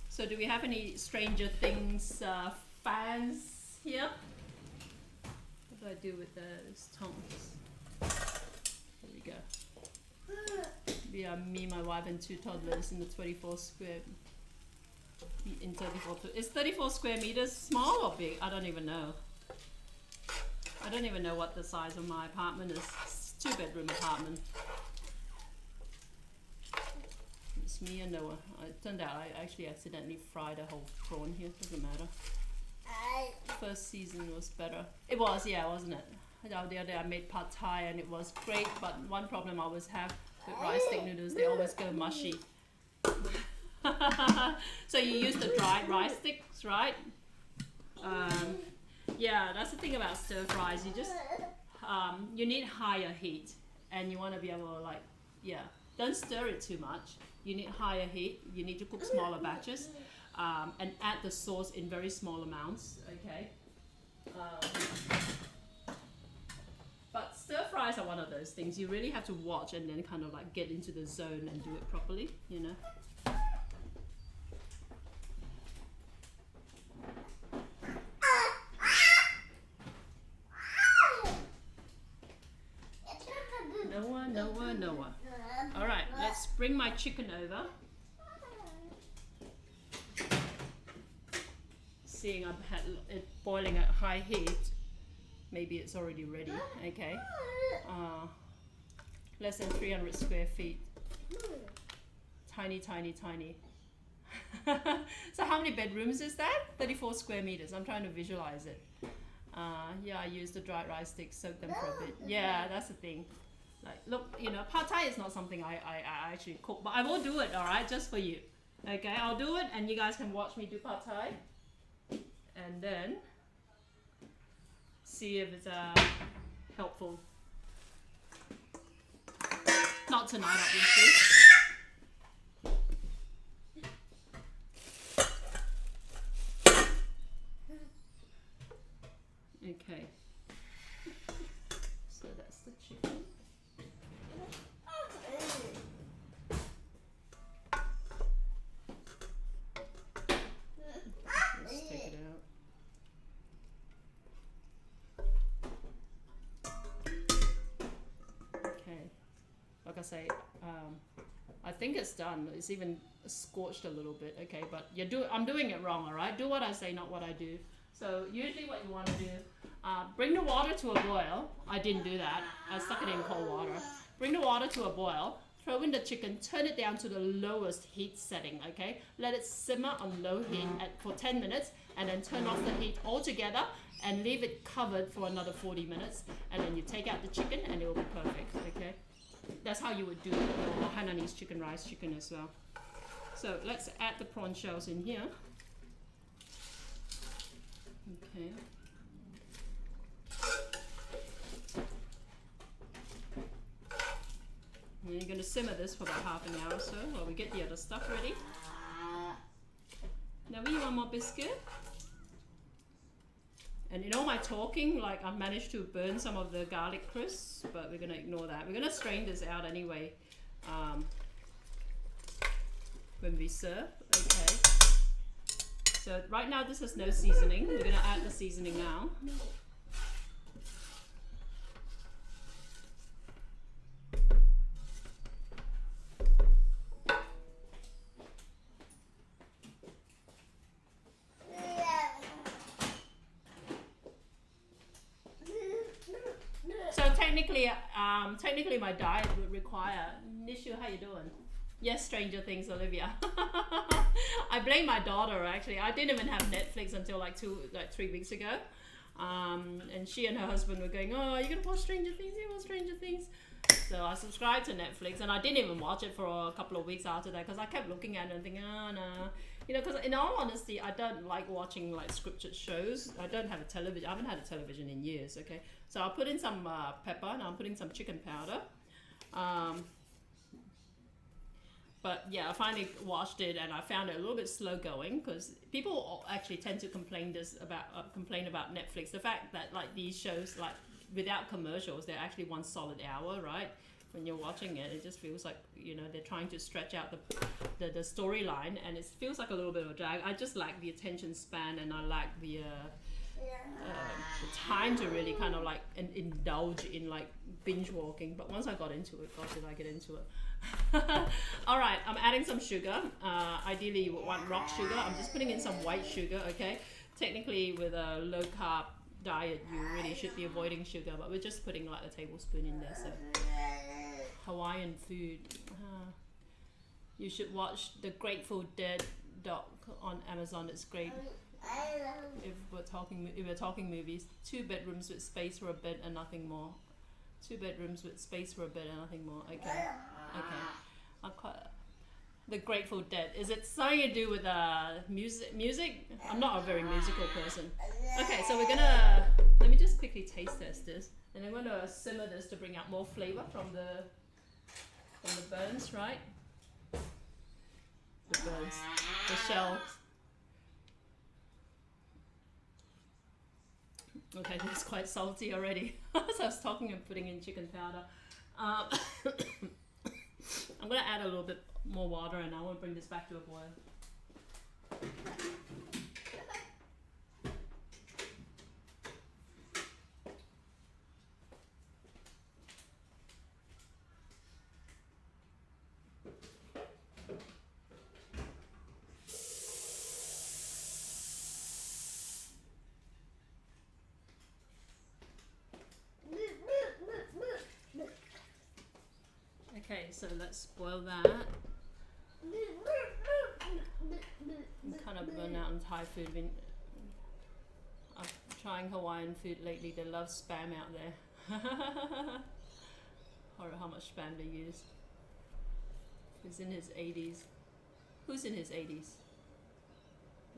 So do we have any Stranger Things fans here? What do I do with those tongs? There we go. We are me, my wife, and 2 toddlers in the 24 square. Is 34 square meters small or big? I don't even know. I don't even know what the size of my apartment is. It's a 2-bedroom apartment. It's me and Noah. It turned out I actually accidentally fried a whole prawn here. Doesn't matter. First season was better. It was, yeah, wasn't it? The other day I made pad thai and it was great, but one problem I always have with rice stick noodles, they always go mushy. So you use the dried rice sticks, right? Yeah, that's the thing about stir fries. You just you need higher heat, and you want to be able to like, yeah, don't stir it too much. You need higher heat. You need to cook smaller batches, and add the sauce in very small amounts. Okay. But stir fries are one of those things you really have to watch and then kind of like get into the zone and do it properly, you know. Noah. All right, let's bring my chicken over. Seeing I've had it boiling at high heat, maybe it's already ready. Okay, less than 300 square feet. Tiny. So how many bedrooms is that? 34 square meters. I'm trying to visualize it. Yeah, I used the dried rice sticks, soak them for a bit. Yeah, that's the thing. Like, look, you know, pad thai is not something I actually cook, but I will do it, all right, just for you. Okay, I'll do it, and you guys can watch me do pad thai, and then see if it's helpful. Not tonight, obviously. Okay. So that's the chicken. Let's take it out. Okay. Like I say, I think it's done. It's even scorched a little bit. Okay, but I'm doing it wrong. All right. Do what I say, not what I do. So usually what you want to do, bring the water to a boil. I didn't do that. I stuck it in cold water. Bring the water to a boil. Throw in the chicken. Turn it down to the lowest heat setting. Okay. Let it simmer on low heat for 10 minutes, and then turn off the heat altogether and leave it covered for another 40 minutes. And then you take out the chicken, and it will be perfect. Okay. That's how you would do your Hainanese chicken rice chicken as well. So let's add the prawn shells in here. Okay. And you're going to simmer this for about half an hour or so while we get the other stuff ready. Now we want more biscuit. And in all my talking, like I've managed to burn some of the garlic crisps, but we're going to ignore that. We're going to strain this out anyway when we serve. Okay. So right now this has no seasoning. We're going to add the seasoning now. So technically my diet would require, Nishu, how you doing? Yes, Stranger Things, Olivia. I blame my daughter actually. I didn't even have Netflix until like 3 weeks ago. And she and her husband were going, oh, you're gonna watch Stranger Things? You watch Stranger Things? So I subscribed to Netflix, and I didn't even watch it for a couple of weeks after that because I kept looking at it and thinking, oh no. You know, because in all honesty, I don't like watching like scripted shows. I don't have a television. I haven't had a television in years, okay? So I'll put in some pepper, and I'm putting some chicken powder. But yeah, I finally watched it, and I found it a little bit slow going because people actually tend to complain about Netflix. The fact that like these shows, like without commercials, they're actually 1 solid hour, right? When you're watching it, it just feels like, you know, they're trying to stretch out the storyline, and it feels like a little bit of a drag. I just lack the attention span, and I lack the time to really kind of like indulge in like binge walking. But once I got into it, gosh, did I get into it. All right, I'm adding some sugar. Ideally you would want rock sugar. I'm just putting in some white sugar, okay? Technically with a low carb diet you really should be avoiding sugar, but we're just putting like a tablespoon in there. So Hawaiian food. You should watch the Grateful Dead doc on Amazon. It's great. If if we're talking movies, 2 bedrooms with space for a bed and nothing more. 2 bedrooms with space for a bed and nothing more. Okay. The Grateful Dead. Is it something to do with music? I'm not a very musical person. Okay, so we're gonna, let me just quickly taste test this, and I'm gonna simmer this to bring out more flavor from the burns, right? The burns, the shells. Okay, this is quite salty already. As I was talking and putting in chicken powder. I'm gonna add a little bit more water, and I want to bring this back to a boil. Okay, so let's boil that. I'm kind of burnt out on Thai food. I'm trying Hawaiian food lately. They love spam out there. Or how much spam they use. He's in his 80s. Who's in his 80s?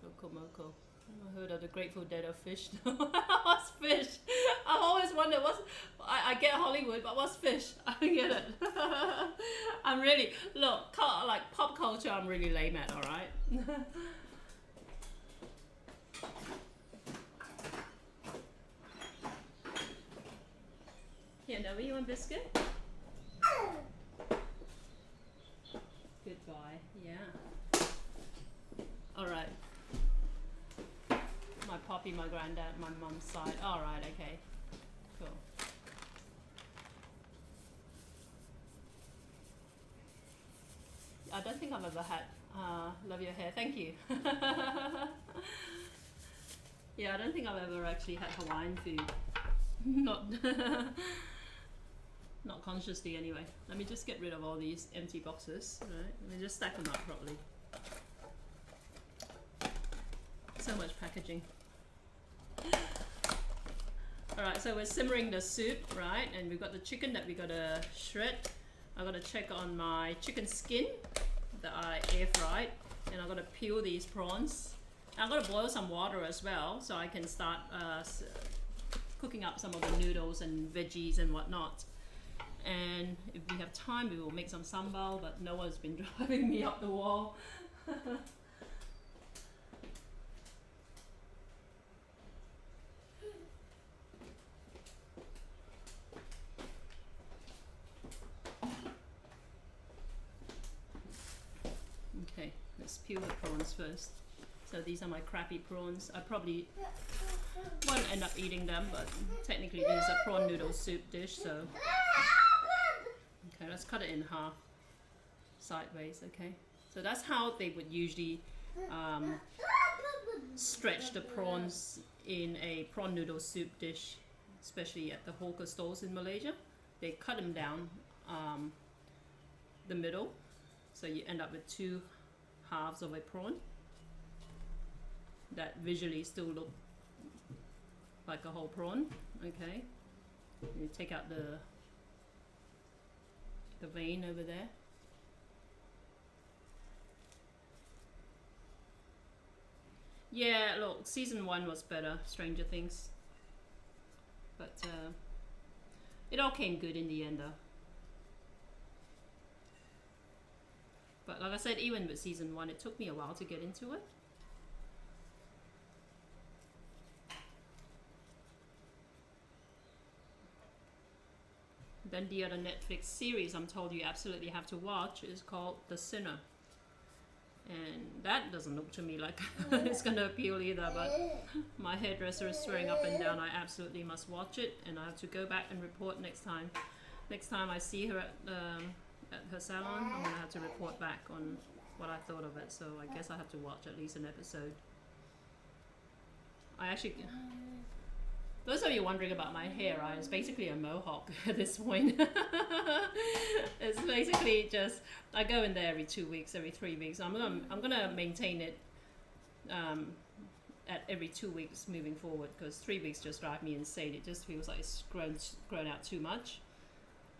Loco. I heard of the Grateful Dead of fish. What's fish? I've always wondered I get Hollywood, but what's fish? I don't get it. I'm really, look, like pop culture, I'm really lame at, alright? Here, Noah, you want biscuit? Goodbye, yeah. Alright. My poppy, my granddad, my mum's side. Alright, okay. Cool. I don't think I've ever had, love your hair, thank you. Yeah, I don't think I've ever actually had Hawaiian food. Not consciously anyway. Let me just get rid of all these empty boxes. Right? Let me just stack them up properly. So much packaging. Alright, so we're simmering the soup, right? And we've got the chicken that we gotta shred. I'm gonna check on my chicken skin that I air fried, and I'm gonna peel these prawns. I'm gonna boil some water as well, so I can start cooking up some of the noodles and veggies and whatnot. And if we have time, we will make some sambal, but Noah's been driving me up the wall. Okay, let's peel the prawns first. So these are my crappy prawns. I probably won't end up eating them, but technically this is a prawn noodle soup dish, so. Okay, let's cut it in half, sideways, okay? So that's how they would usually stretch the prawns in a prawn noodle soup dish, especially at the hawker stalls in Malaysia. They cut them down the middle, so you end up with 2 halves of a prawn that visually still look like a whole prawn. Okay, you take out the vein over there. Yeah, look, season 1 was better, Stranger Things, but it all came good in the end though. But like I said, even with season 1, it took me a while to get into it. Then the other Netflix series I'm told you absolutely have to watch is called The Sinner. And that doesn't look to me like it's going to appeal either, but my hairdresser is swearing up and down I absolutely must watch it, and I have to go back and report next time. Next time I see her at her salon, I'm going to have to report back on what I thought of it, so I guess I have to watch at least an episode. I actually... Those of you wondering about my hair, right? It's basically a mohawk at this point. It's basically just, I go in there every 2 weeks, every 3 weeks. I'm gonna maintain it at every 2 weeks moving forward, because 3 weeks just drive me insane. It just feels like it's grown out too much.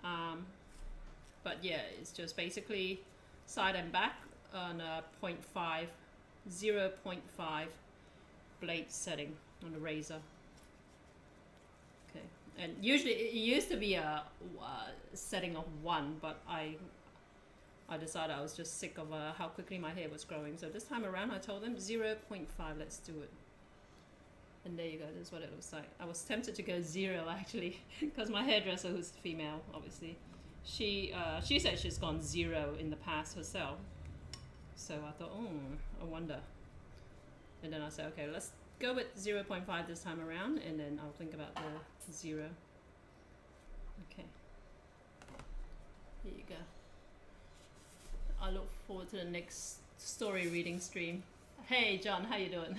But yeah, it's just basically side and back on a 0.5 blade setting on the razor. Okay, and usually it used to be a setting of 1, but I decided I was just sick of how quickly my hair was growing. So this time around I told them 0.5, let's do it. And there you go, this is what it looks like. I was tempted to go 0 actually, because my hairdresser, who's female obviously, she said she's gone 0 in the past herself. So I thought, I wonder. And then I said, okay, let's go with 0.5 this time around, and then I'll think about the 0. Okay. Here you go. I look forward to the next story reading stream. Hey John, how you doing?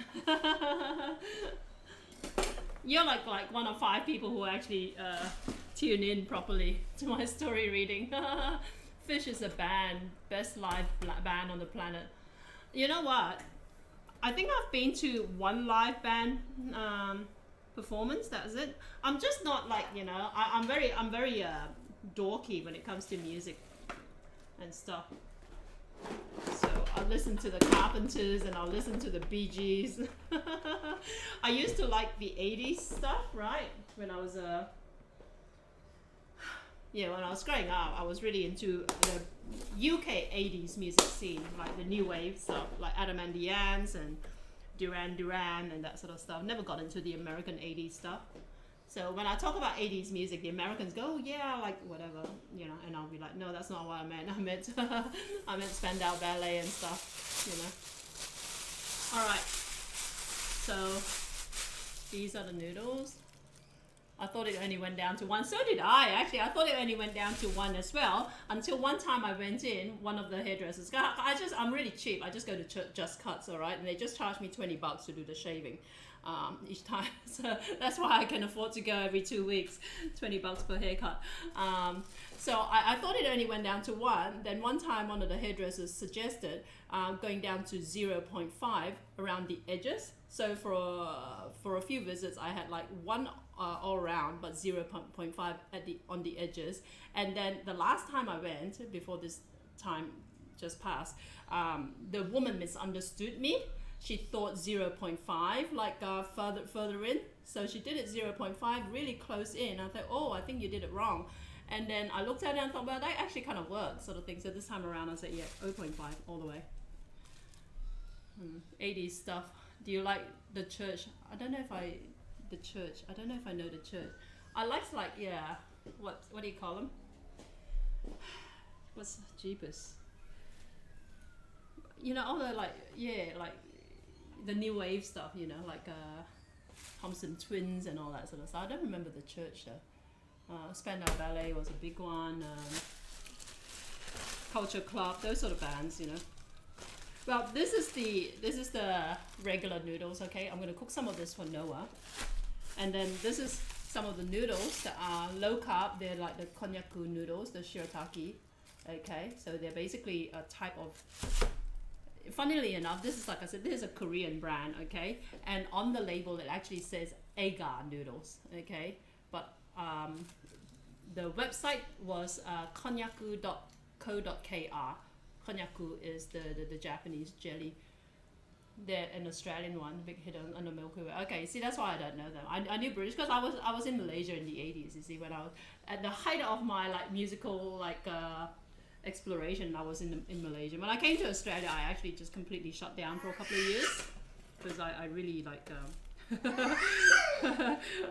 You're like one of 5 people who actually tune in properly to my story reading. Fish is a band, best live band on the planet. You know what? I think I've been to 1 live band performance. That's it. I'm just not like, I'm very dorky when it comes to music and stuff. So I'll listen to the Carpenters and I'll listen to the Bee Gees. I used to like the 80s stuff, right? When I was when I was growing up, I was really into the UK 80s music scene, like the new wave stuff, like Adam and the Ants and Duran Duran and that sort of stuff. Never got into the American 80s stuff. So when I talk about 80s music, the Americans go, oh, yeah, like whatever, and I'll be like, no, that's not what I meant. I meant Spandau Ballet and stuff, All right, so these are the noodles. I thought it only went down to 1. So did I, actually. I thought it only went down to 1 as well, until one time I went in, one of the hairdressers, I'm really cheap. I just go to Just Cuts, all right? And they just charge me $20 to do the shaving each time. So that's why I can afford to go every 2 weeks, $20 per haircut. So I thought it only went down to 1. Then one time one of the hairdressers suggested going down to 0.5 around the edges. So for a few visits, I had like 1 all around, but 0.5 on the edges. And then the last time I went, before this time just passed, the woman misunderstood me. She thought 0.5, like further in. So she did it 0.5, really close in. I thought, oh, I think you did it wrong. And then I looked at it and thought, well, that actually kind of works, sort of thing. So this time around, I said, yeah, 0.5 all the way. 80s stuff. Do you like the church? I don't know if I know the church. I like, yeah, what do you call them? What's Jeepers? All the like the new wave stuff, like Thompson Twins and all that sort of stuff. I don't remember the church though. Spandau Ballet was a big one. Culture Club, those sort of bands, Well, this is the regular noodles, okay? I'm gonna cook some of this for Noah. And then this is some of the noodles that are low carb. They're like the Konnyaku Noodles, the shirataki, okay? So they're basically a type of, funnily enough, this is, like I said, this is a Korean brand, okay? And on the label, it actually says Ega noodles, okay? But the website was konnyaku.co.kr. Konnyaku is the Japanese jelly. They're an Australian one, big hit on the Milky Way. Okay, see, that's why I don't know them. I knew British because I was in Malaysia in the 80s. You see, when I was at the height of my musical exploration, I was in Malaysia. When I came to Australia, I actually just completely shut down for a couple of years because I really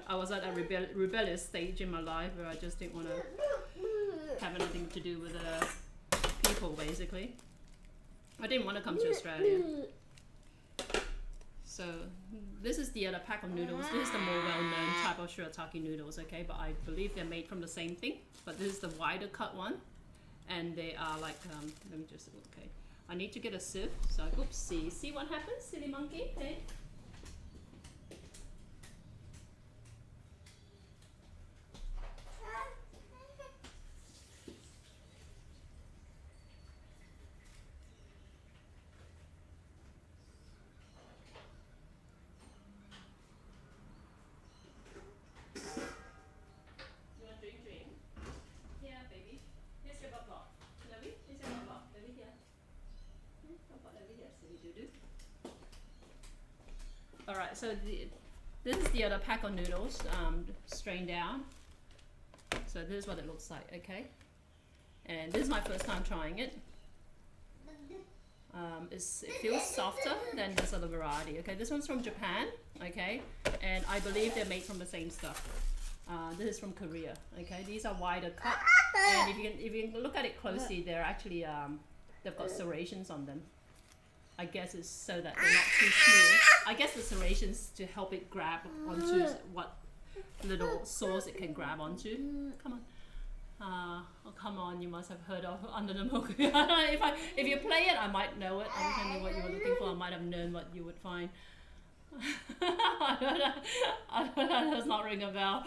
I was at a rebellious stage in my life where I just didn't want to have anything to do with people, basically. I didn't want to come to Australia. So this is the other pack of noodles. This is the more well-known type of shirataki noodles, okay? But I believe they're made from the same thing. But this is the wider cut one. And they are like, let me just, okay. I need to get a sieve. So, oopsie. See what happens, silly monkey? Hey. so this is the other pack of noodles, strained down. So this is what it looks like, okay? And this is my first time trying it. It feels softer than this other variety, okay? This one's from Japan, okay? And I believe they're made from the same stuff. This is from Korea, okay? These are wider cut, and if you look at it closely, they're actually they've got serrations on them. I guess it's so that they're not too smooth. I guess the serrations to help it grab onto what little sauce it can grab onto. Come on. Oh come on! You must have heard of Under the Milk. If you play it, I might know it. I don't know what you were looking for. I might have known what you would find. I don't know. That does not ring a bell.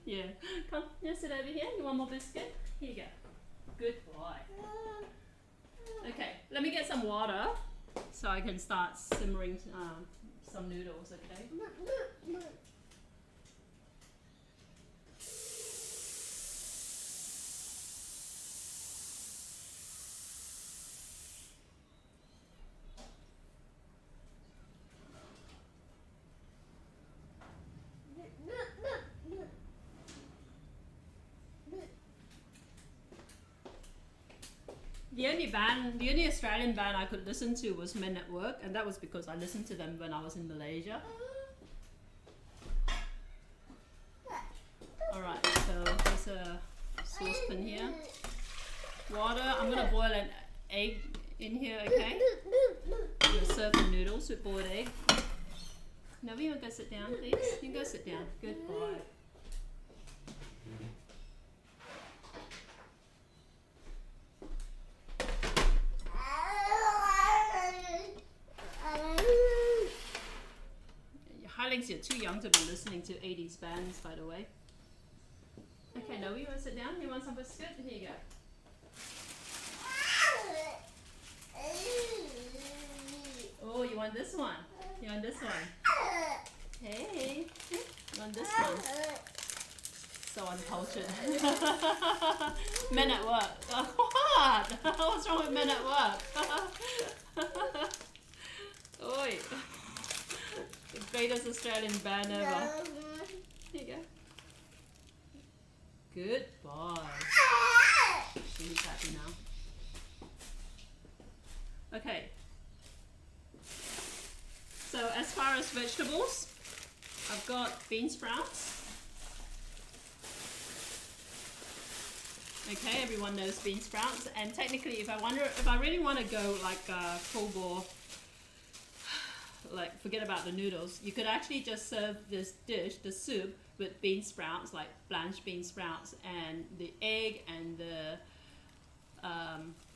Yeah. Come, you sit over here. You want more biscuit? Here you go. Good boy. Okay, let me get some water so I can start simmering some noodles. Okay. The only Australian band I could listen to was Men at Work, and that was because I listened to them when I was in Malaysia. Alright, so there's a saucepan here. Water, I'm going to boil an egg in here, okay? I'm going to serve the noodles with boiled egg. No, you want to go sit down, please? You can go sit down. Good boy. You're too young to be listening to 80s bands, by the way. Okay, no, you want to sit down? You want some biscuit? Here you go. Oh, you want this one? You want this one? Hey, you want this one? So uncultured. Men at Work. What? What's wrong with Men at Work? Oi. The greatest Australian band ever. Here you go. Good boy. She's happy now. Okay. So as far as vegetables, I've got bean sprouts. Okay, everyone knows bean sprouts. And technically, if I really want to go like full bore, like forget about the noodles, you could actually just serve this dish, the soup, with bean sprouts, like blanched bean sprouts, and the egg and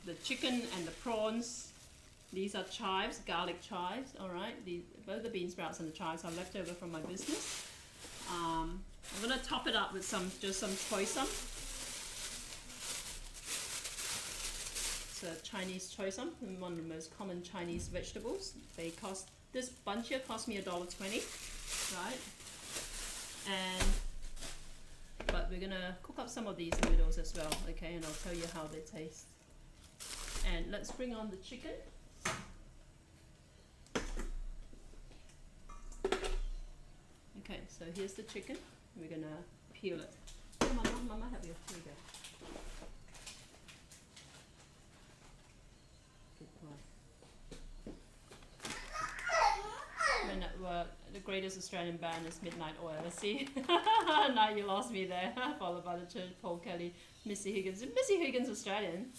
the chicken and the prawns. These are chives, garlic chives. All right, both the bean sprouts and the chives are left over from my business. I'm gonna top it up with some choy sum. It's a Chinese choy sum, one of the most common Chinese vegetables. This bunch here cost me $1.20, right? But we're gonna cook up some of these noodles as well, okay? And I'll tell you how they taste. And let's bring on the chicken. Okay, so here's the chicken. We're gonna peel it. Oh, Mama, have you? Here you go. Men at Work. The greatest Australian band is Midnight Oil. See? Now you lost me there. Followed by the Church, Paul Kelly, Missy Higgins. Is Missy Higgins Australian?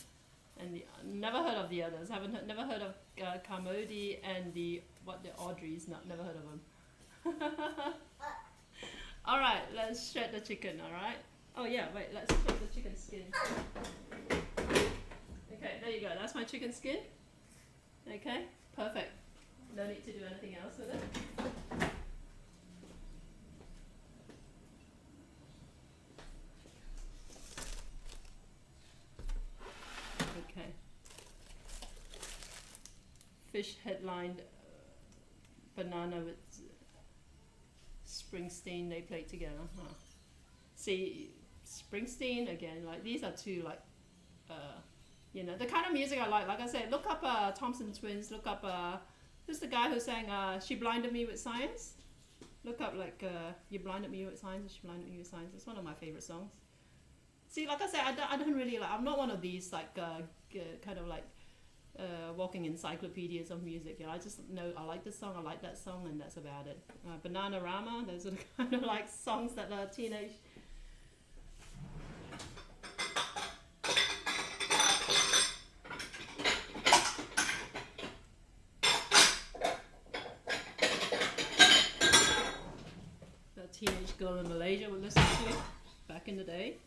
And never heard of the others. Never heard of Carmody and the Audreys. Never heard of them. All right, let's shred the chicken. All right. Oh yeah, wait. Let's shred the chicken skin. Okay, there you go. That's my chicken skin. Okay, perfect. No need to do anything else with it. Okay. Fish headlined banana with Springsteen, they played together. Huh. See, Springsteen again, like these are two like You know, the kind of music I like I said, look up Thompson Twins, look up, who's the guy who sang She Blinded Me with Science? Look up like, You Blinded Me with Science, She Blinded Me with Science. It's one of my favorite songs. See, like I said, I don't really like, I'm not one of these like, kind of like, walking encyclopedias of music. You know, I just know I like this song, I like that song, and that's about it. Bananarama, those are the kind of like songs that are teenage. The teenage girl in Malaysia would listen to back in the day.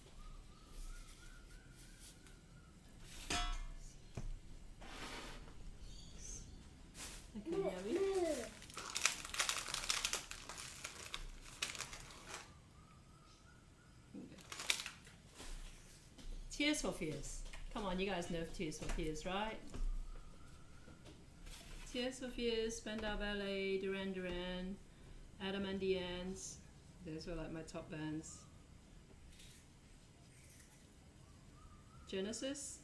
Tears for Fears. Come on, you guys know Tears for Fears, right? Tears for Fears, Spandau Ballet, Duran Duran, Adam and the Ants. Those were like my top bands. Genesis.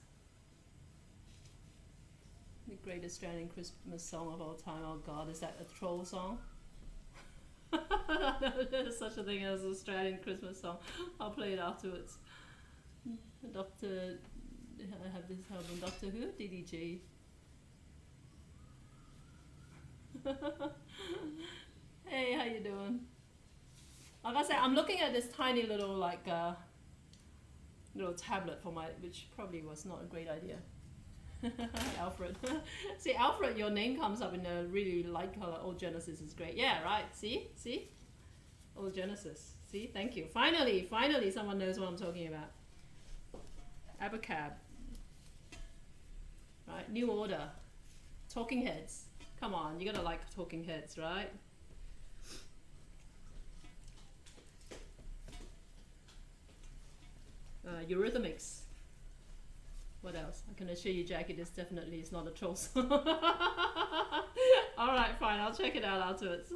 The great Australian Christmas song of all time. Oh God, is that a troll song? There's such a thing as an Australian Christmas song. I'll play it afterwards. I have this album, Doctor Who, DDG. Hey, how you doing? Like I said, I'm looking at this tiny little like little tablet for my, which probably was not a great idea. Alfred. See, Alfred, your name comes up in a really light color. Old Genesis is great. Yeah, right. See? Old Genesis. See? Thank you. Finally, someone knows what I'm talking about. Abacab. Right, New Order. Talking Heads. Come on, you gotta like Talking Heads, right? Eurythmics. What else? I can assure you, Jackie, this definitely is not a troll song. Alright, fine, I'll check it out afterwards.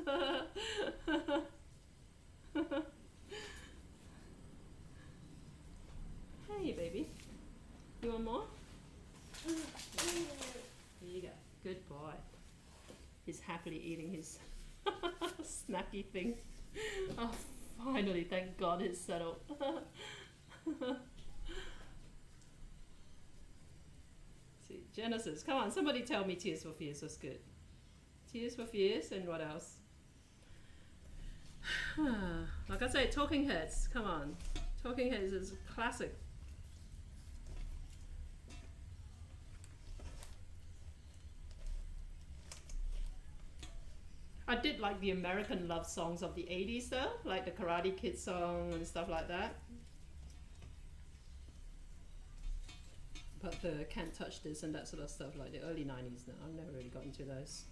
Hey, baby. You want more? Here you go. Good boy. He's happily eating his snacky thing. Oh, finally, thank God it's settled. See, Genesis. Come on, somebody tell me Tears for Fears was good. Tears for Fears, and what else? Like I say, Talking Heads. Come on. Talking Heads is a classic. I did like the American love songs of the 80s though, like the Karate Kid song and stuff like that. But the Can't Touch This and that sort of stuff, like the early 90s, no, I've never really got into those.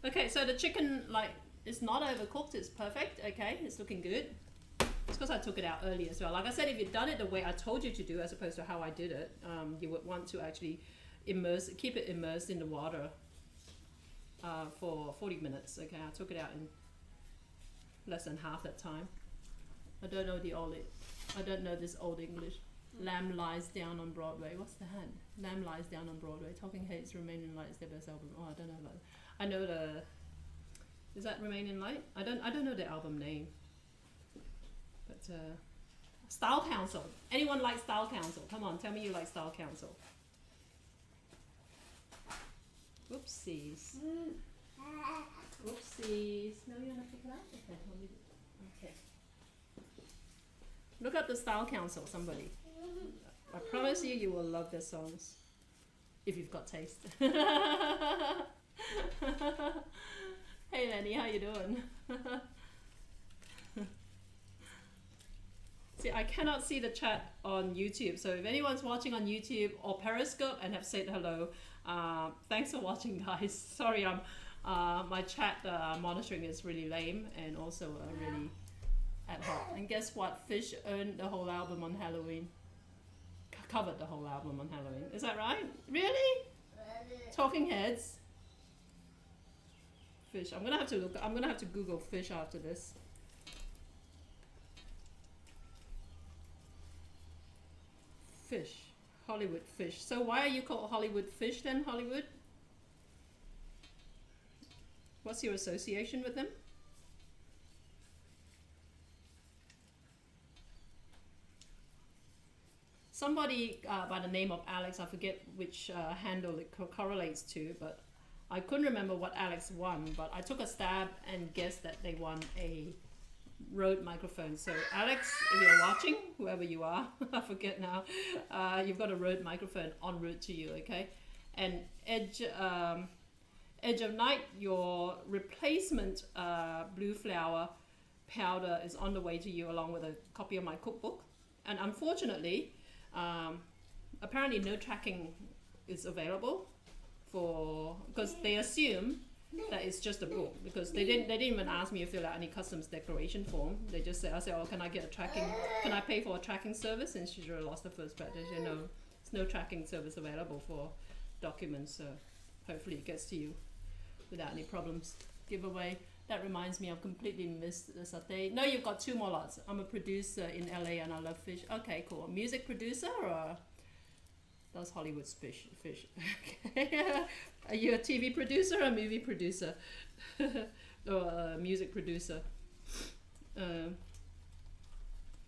Okay, so the chicken, like, it's not overcooked, it's perfect, okay, it's looking good. It's because I took it out early as well. Like I said, if you'd done it the way I told you to do, as opposed to how I did it, you would want to actually keep it immersed in the water for 40 minutes, okay? I took it out in less than half that time. I don't know this old English. Lamb Lies Down on Broadway. What's the hand? Lamb Lies Down on Broadway. Talking Heads, Remain in Light is their best album. Oh, I don't know about it. I know the... Is that Remain in Light? I don't know the album name. But Style Council. Anyone like Style Council? Come on, tell me you like Style Council. Whoopsies. Whoopsies. No, you want to pick it up? Okay. Look up the Style Council, somebody. I promise you, you will love their songs. If you've got taste. Hey Lenny, how you doing? See, I cannot see the chat on YouTube, so if anyone's watching on YouTube or Periscope and have said hello, thanks for watching, guys. Sorry, my chat monitoring is really lame and also really ad hoc. And guess what? Fish earned the whole album on Halloween. Covered the whole album on Halloween. Is that right? Really? Talking Heads. Fish. I'm gonna have to Google Fish after this. fish. Hollywood fish. So why are you called Hollywood fish then, Hollywood? What's your association with them? Somebody by the name of Alex, I forget which handle it correlates to, but I couldn't remember what Alex won, but I took a stab and guessed that they won a Rode microphone. So Alex, if you're watching, whoever you are, I forget now, you've got a Rode microphone en route to you, okay? And Edge of Night, your replacement blue flower powder is on the way to you along with a copy of my cookbook. And unfortunately, apparently no tracking is available because they assume that it's just a book, because they didn't even ask me to fill out any customs declaration form. They just said, I said, oh, can I get a tracking, can I pay for a tracking service? And she lost the first bet. They said, no, there's no tracking service available for documents, so hopefully it gets to you without any problems. Giveaway. That reminds me, I've completely missed the satay. No, you've got 2 more lots. I'm a producer in LA and I love fish. Okay, cool. A music producer or does Hollywood fish? Okay. Are you a TV producer or a movie producer? Or a music producer?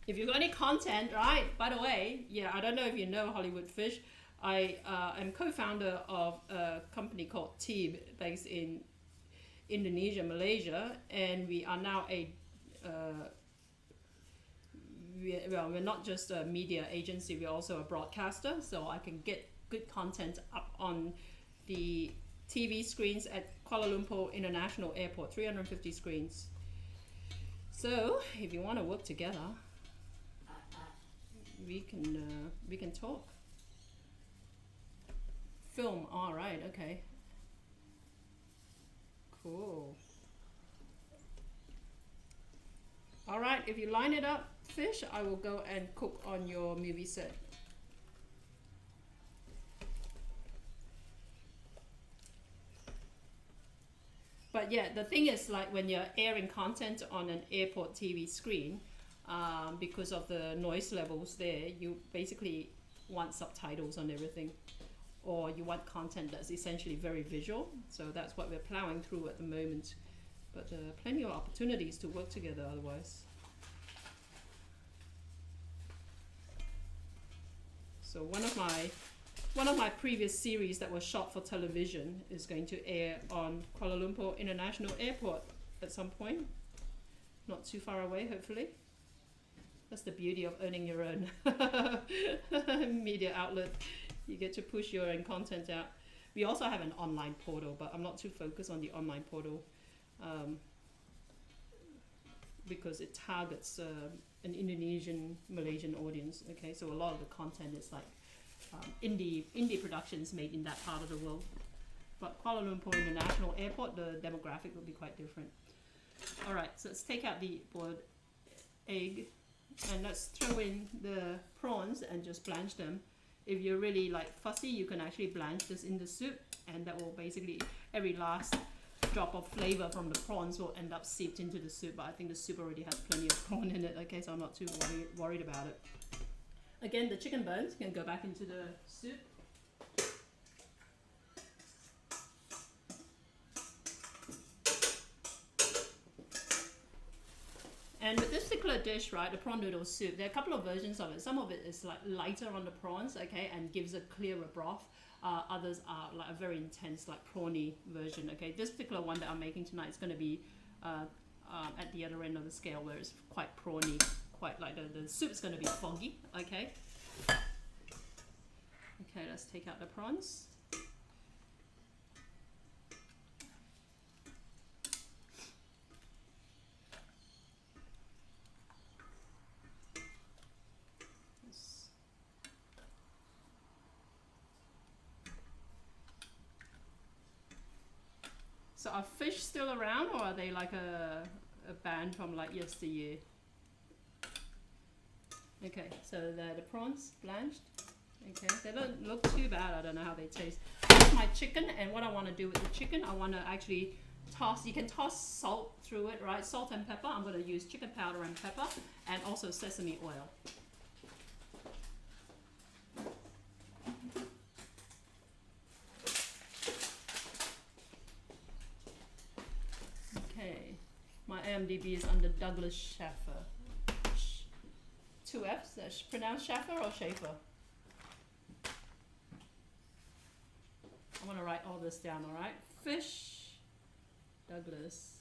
If you've got any content, right? By the way, yeah, I don't know if you know Hollywood Fish. I am co-founder of a company called Teeb based in Indonesia, Malaysia, and we are now we're not just a media agency, we're also a broadcaster, so I can get good content up on the TV screens at Kuala Lumpur International Airport, 350 screens. So if you want to work together, we can talk. Film, all right, okay. Cool. All right, if you line it up, fish, I will go and cook on your movie set. But yeah, the thing is, like when you're airing content on an airport TV screen, because of the noise levels there, you basically want subtitles on everything, or you want content that's essentially very visual. So that's what we're plowing through at the moment. But plenty of opportunities to work together otherwise. So one of my previous series that was shot for television is going to air on Kuala Lumpur International Airport at some point. Not too far away, hopefully. That's the beauty of owning your own media outlet. You get to push your own content out. We also have an online portal, but I'm not too focused on the online portal because it targets an Indonesian, Malaysian audience. Okay, so a lot of the content is like indie productions made in that part of the world. But Kuala Lumpur International Airport, the demographic will be quite different. All right, so let's take out the boiled egg and let's throw in the prawns and just blanch them. If you're really like fussy, you can actually blanch this in the soup, and that will basically, every last drop of flavor from the prawns will end up seeped into the soup. But I think the soup already has plenty of prawn in it, okay, so I'm not too worried about it. Again, the chicken bones can go back into the soup. And with this particular dish, right, the prawn noodle soup, there are a couple of versions of it. Some of it is like lighter on the prawns, okay, and gives a clearer broth. Others are like a very intense, like prawny version, okay. This particular one that I'm making tonight is going to be at the other end of the scale, where it's quite prawny, quite like the soup's going to be foggy, okay. Okay, let's take out the prawns. So are fish still around, or are they like a band from like yesteryear? Okay, so they're the prawns blanched. Okay, they don't look too bad. I don't know how they taste. Here's my chicken, and what I want to do with the chicken, I want to actually toss, you can toss salt through it, right? Salt and pepper. I'm going to use chicken powder and pepper, and also sesame oil. IMDb is under Douglas Schaffer. Two F's. That's pronounced Schaffer or Schaefer? I want to write all this down. All right. Fish. Douglas.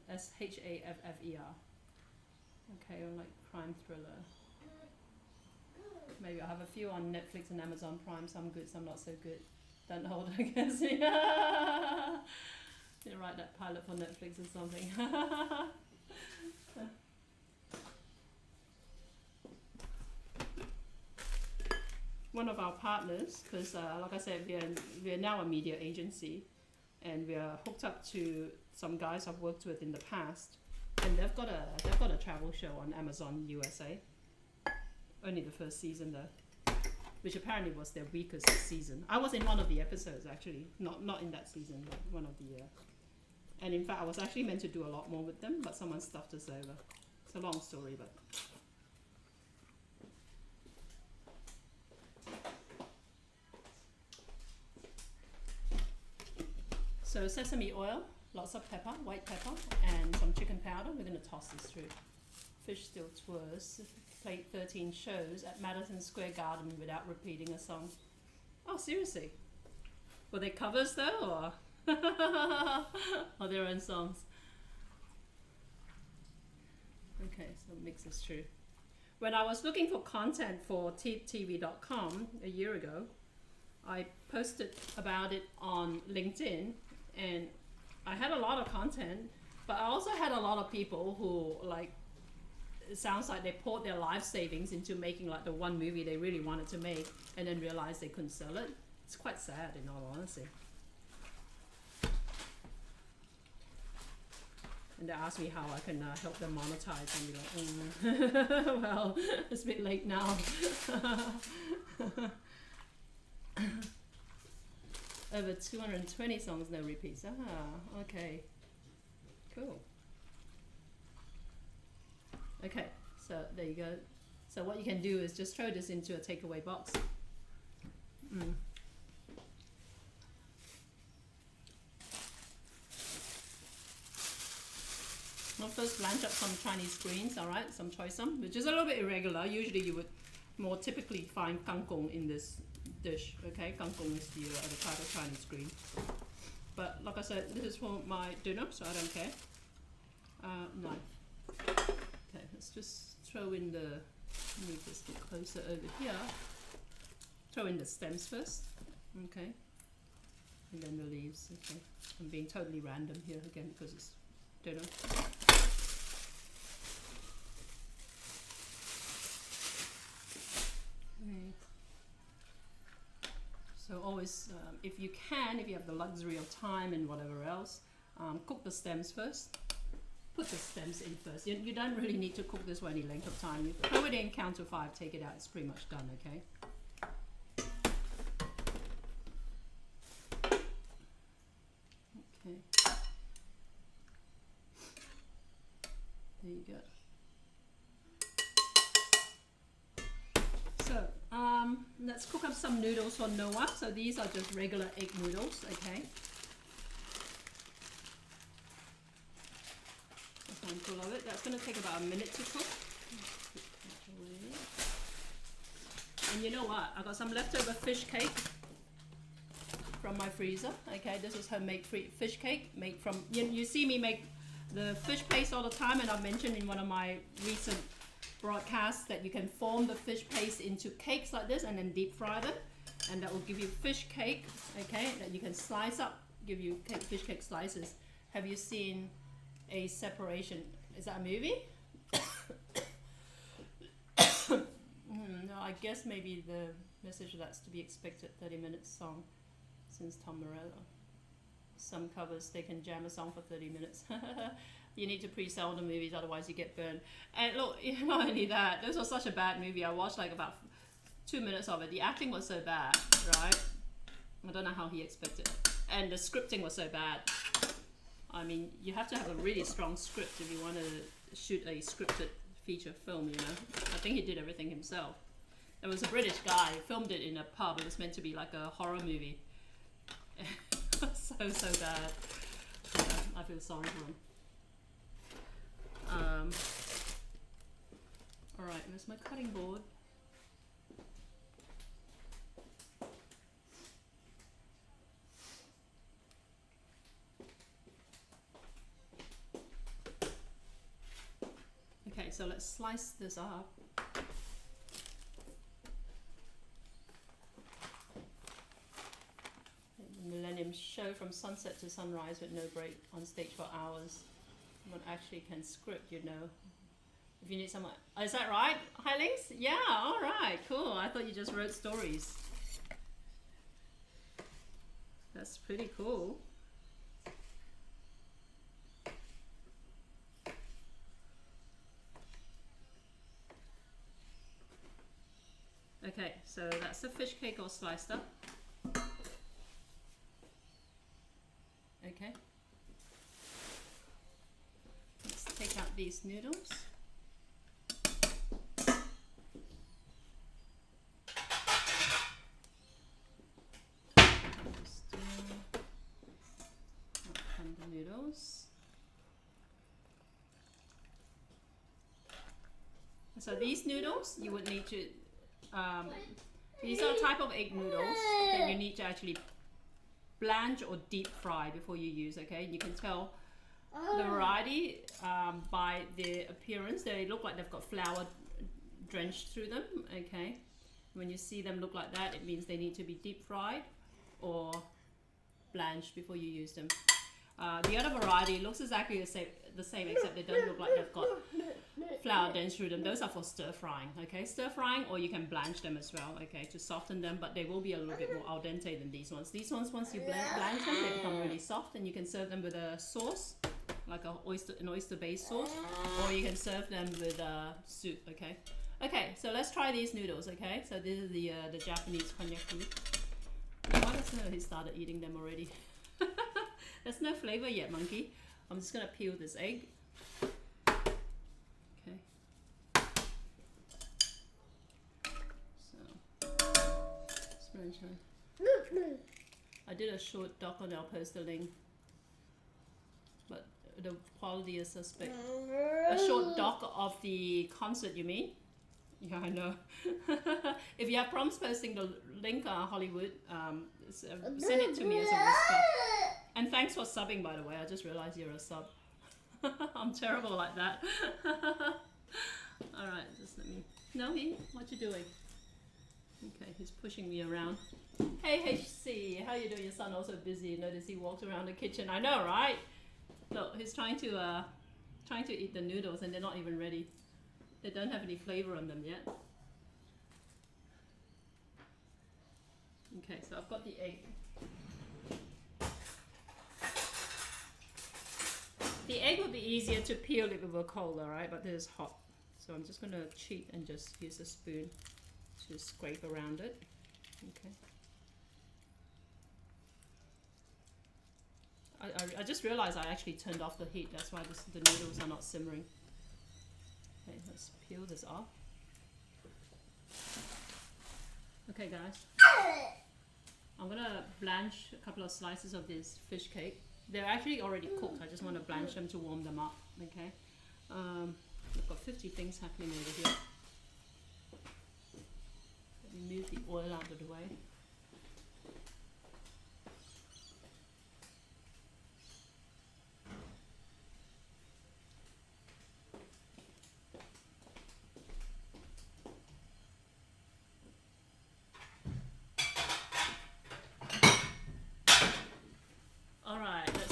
Schaffer. Okay, I like crime thriller. Maybe I'll have a few on Netflix and Amazon Prime. Some good, some not so good. Don't hold, I guess. You write that pilot for Netflix or something. One of our partners, because like I said, we are now a media agency, and we are hooked up to some guys I've worked with in the past, and they've got a travel show on Amazon USA. Only the first season though, which apparently was their weakest season. I was in one of the episodes actually, not in that season, but one of the. And in fact, I was actually meant to do a lot more with them, but someone stuffed us over. It's a long story, but. So sesame oil, lots of pepper, white pepper, and some chicken powder. We're going to toss this through. Fish still tours. Played 13 shows at Madison Square Garden without repeating a song. Oh, seriously? Were they covers though, or or their own songs? Okay, so mix is true. When I was looking for content for TV.com a year ago, I posted about it on LinkedIn, and I had a lot of content, but I also had a lot of people who, like, it sounds like they poured their life savings into making like the one movie they really wanted to make, and then realized they couldn't sell it. It's quite sad, in all honesty. And they asked me how I can help them monetize, and be like, well, it's a bit late now. Over 220 songs, no repeats. Ah, okay, cool. Okay, so there you go. So what you can do is just throw this into a takeaway box. I'll first blanch up some Chinese greens, alright, some choy sum, which is a little bit irregular. Usually you would more typically find kangkong in this dish, okay? Kangkong is the type of Chinese green. But like I said, this is for my dinner, so I don't care. Knife. Okay, let's just throw in the, move this a bit closer over here. Throw in the stems first, okay? And then the leaves, okay? I'm being totally random here again because it's dinner. Okay. So always, if you can, if you have the luxury of time and whatever else, cook the stems first. Put the stems in first. You don't really need to cook this for any length of time. You throw it in, count to 5, take it out. It's pretty much done, okay? Okay. There you go. So, let's cook up some noodles for Noah. So these are just regular egg noodles, okay? Full of it. That's going to take about a minute to cook. And you know what? I got some leftover fish cake from my freezer. Okay, this is homemade fish cake made from. You see me make the fish paste all the time, and I mentioned in one of my recent broadcasts that you can form the fish paste into cakes like this and then deep fry them, and that will give you fish cake. Okay, that you can slice up, give you fish cake slices. Have you seen A Separation? Is that a movie? No, I guess maybe the message that's to be expected 30 minutes song since Tom Morello. Some covers, they can jam a song for 30 minutes. You need to pre-sell the movies, otherwise you get burned. And look, not only that, this was such a bad movie. I watched like about 2 minutes of it. The acting was so bad, right? I don't know how he expected it. And the scripting was so bad. I mean, you have to have a really strong script if you want to shoot a scripted feature film, you know. I think he did everything himself. There was a British guy who filmed it in a pub. It was meant to be like a horror movie. So bad. Yeah, I feel sorry for him. Alright, where's my cutting board? Okay, so let's slice this up. The Millennium Show from sunset to sunrise with no break on stage for hours. One actually can script, you know. If you need someone, oh, is that right, Heilings? Yeah, all right, cool. I thought you just wrote stories. That's pretty cool. Okay, so that's the fish cake all sliced up. Okay. Let's take out these noodles. Noodles. So these noodles, you would need to, these are a type of egg noodles that you need to actually blanch or deep fry before you use, okay? You can tell the variety by their appearance. They look like they've got flour drenched through them, okay? When you see them look like that, it means they need to be deep fried or blanched before you use them. The other variety looks exactly the same, except they don't look like they've got flour drenched through them. Those are for stir frying, okay? Stir frying, or you can blanch them as well, okay, to soften them, but they will be a little bit more al dente than these ones. These ones, once you blanch them, they become really soft, and you can serve them with a sauce, like an oyster-based sauce, or you can serve them with soup, okay? Okay, so let's try these noodles, okay? So this is the Japanese konnyaku. Why doesn't he started eating them already? There's no flavor yet, monkey. I'm just gonna peel this egg. Okay. So, I did a short doc on, I'll post the link. But the quality is suspect. A short doc of the concert, you mean? Yeah, I know. If you have problems posting the link on Hollywood, send it to me as a response. And thanks for subbing, by the way. I just realized you're a sub. I'm terrible like that. Alright, just let me... No, what you doing? Okay, he's pushing me around. Hey, HC, how you doing? Your son also busy. Notice he walked around the kitchen. I know, right? Look, he's trying to eat the noodles and they're not even ready. They don't have any flavor on them yet. Okay, so I've got the egg. The egg would be easier to peel if it were colder, right? But this is hot. So I'm just going to cheat and just use a spoon to scrape around it. Okay. I just realized I actually turned off the heat. That's why the noodles are not simmering. Okay, let's peel this off. Okay, guys. I'm going to blanch a couple of slices of this fish cake. They're actually already cooked. I just want to blanch them to warm them up. Okay. I've got 50 things happening over here. Let me move the oil out of the way.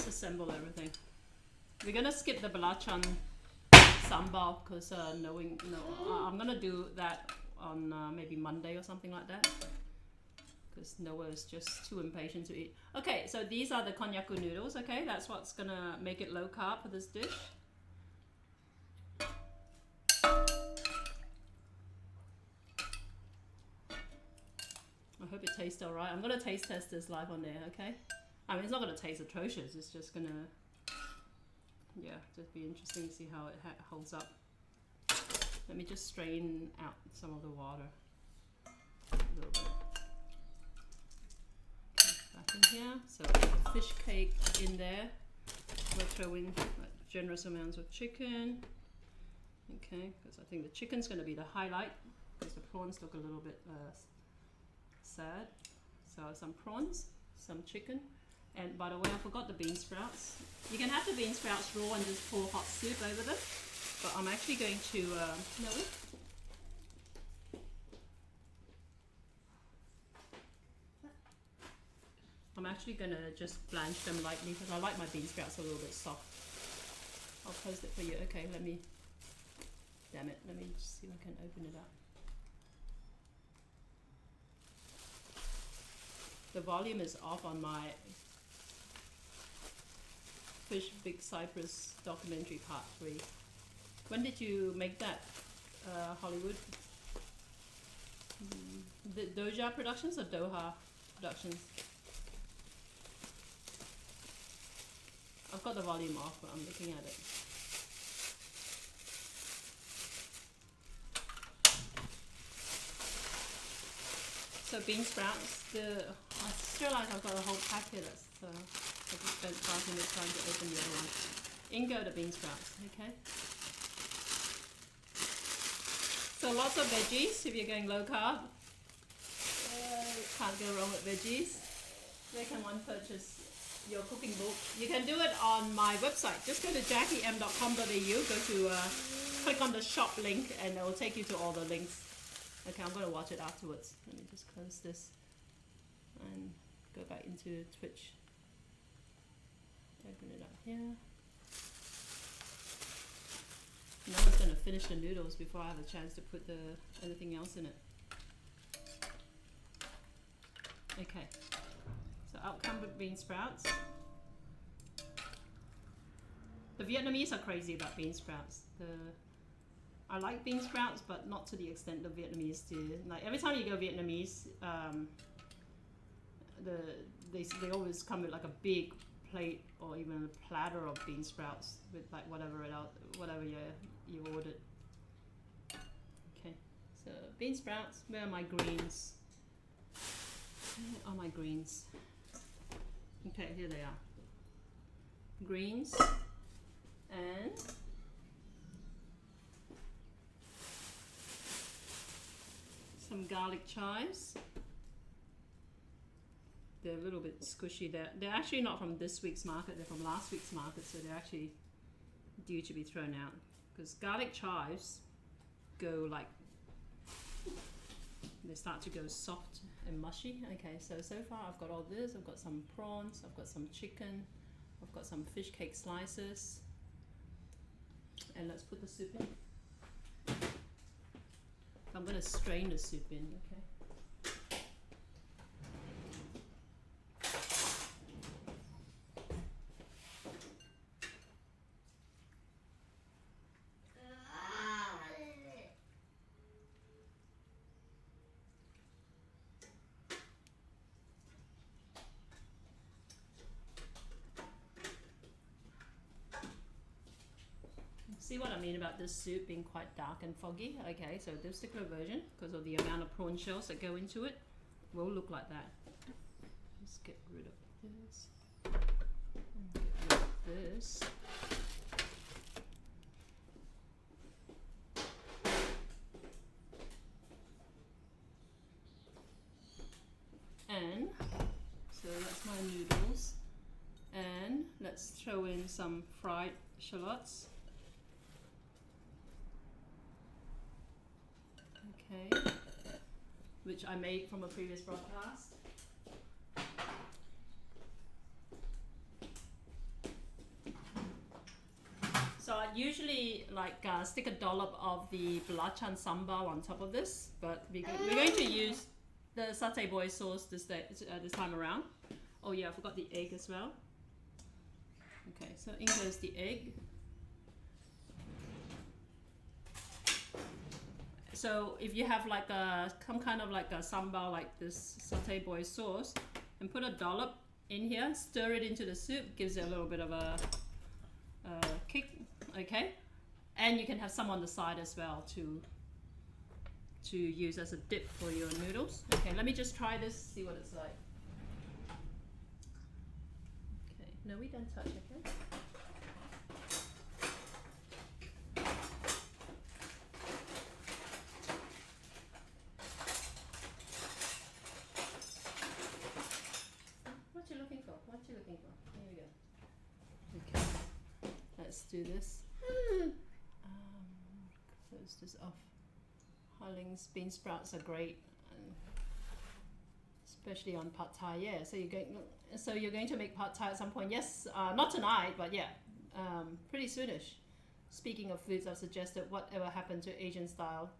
Assemble everything. We're gonna skip the belacan sambal because I'm gonna do that on maybe Monday or something like that because Noah is just too impatient to eat. Okay, so these are the konnyaku noodles. Okay, that's what's gonna make it low carb for this dish. I hope it tastes alright. I'm gonna taste test this live on there. Okay. I mean, it's not going to taste atrocious. It's just going to, yeah, just be interesting to see how it holds up. Let me just strain out some of the water. A little bit. Okay, back in here. So the fish cake in there. we'll throw in generous amounts of chicken. Okay, because I think the chicken's going to be the highlight, because the prawns look a little bit sad. So some prawns, some chicken, and by the way, I forgot the bean sprouts. You can have the bean sprouts raw and just pour hot soup over them, but I'm actually going to I'm actually going to just blanch them lightly because I like my bean sprouts a little bit soft. I'll post it for you. Okay, let me just see if I can open it up. The volume is off on my Fish Big Cypress documentary part 3. When did you make that, Hollywood? The Doja Productions or Doha Productions? I've got the volume off, but I'm looking at it. So bean sprouts, I just realized I've got a whole packet, so I just spent 5 minutes trying to open the other one. In go the bean sprouts, okay? So lots of veggies if you're going low carb. Can't go wrong with veggies. Where can one purchase your cooking book? You can do it on my website. Just go to jackiem.com.au, go to click on the shop link, and it will take you to all the links. Okay, I'm going to watch it afterwards. Let me just close this and go back into Twitch. Open it up here. Now I'm going to finish the noodles before I have a chance to put anything else in it. Okay, so outcumbered bean sprouts. The Vietnamese are crazy about bean sprouts. I like bean sprouts, but not to the extent the Vietnamese do. Like every time you go Vietnamese, they always come with like a big plate or even a platter of bean sprouts with like whatever you ordered. Okay, so bean sprouts. Where are my greens? Where are my greens? Okay, here they are. Greens and some garlic chives. They're a little bit squishy. They're actually not from this week's market, they're from last week's market, so they're actually due to be thrown out. Because garlic chives go like, they start to go soft and mushy. Okay, so far I've got all this. I've got some prawns, I've got some chicken, I've got some fish cake slices. And let's put the soup in. I'm going to strain the soup in, okay? See what I mean about this soup being quite dark and foggy? Okay, so this particular version, because of the amount of prawn shells that go into it, will look like that. Let's get rid of this. And get rid of this. And so that's my noodles. And let's throw in some fried shallots. Okay, which I made from a previous broadcast. So I usually like stick a dollop of the belacan sambal on top of this, but we're going to use the satay boy sauce this time around. Oh yeah, I forgot the egg as well. Okay, so in goes the egg. So if you have like some kind of like a sambal like this satay boy sauce, and put a dollop in here, stir it into the soup, gives it a little bit of a kick, okay? And you can have some on the side as well to use as a dip for your noodles. Okay, let me just try this, see what it's like. Okay, no, we don't touch, okay? What you looking for? Here we go. Okay, let's do this. Close this off. Harling's bean sprouts are great, especially on pad thai. Yeah, so you're going to make pad thai at some point. Yes, not tonight, but yeah, pretty soonish. Speaking of foods, I've suggested whatever happened to Asian style.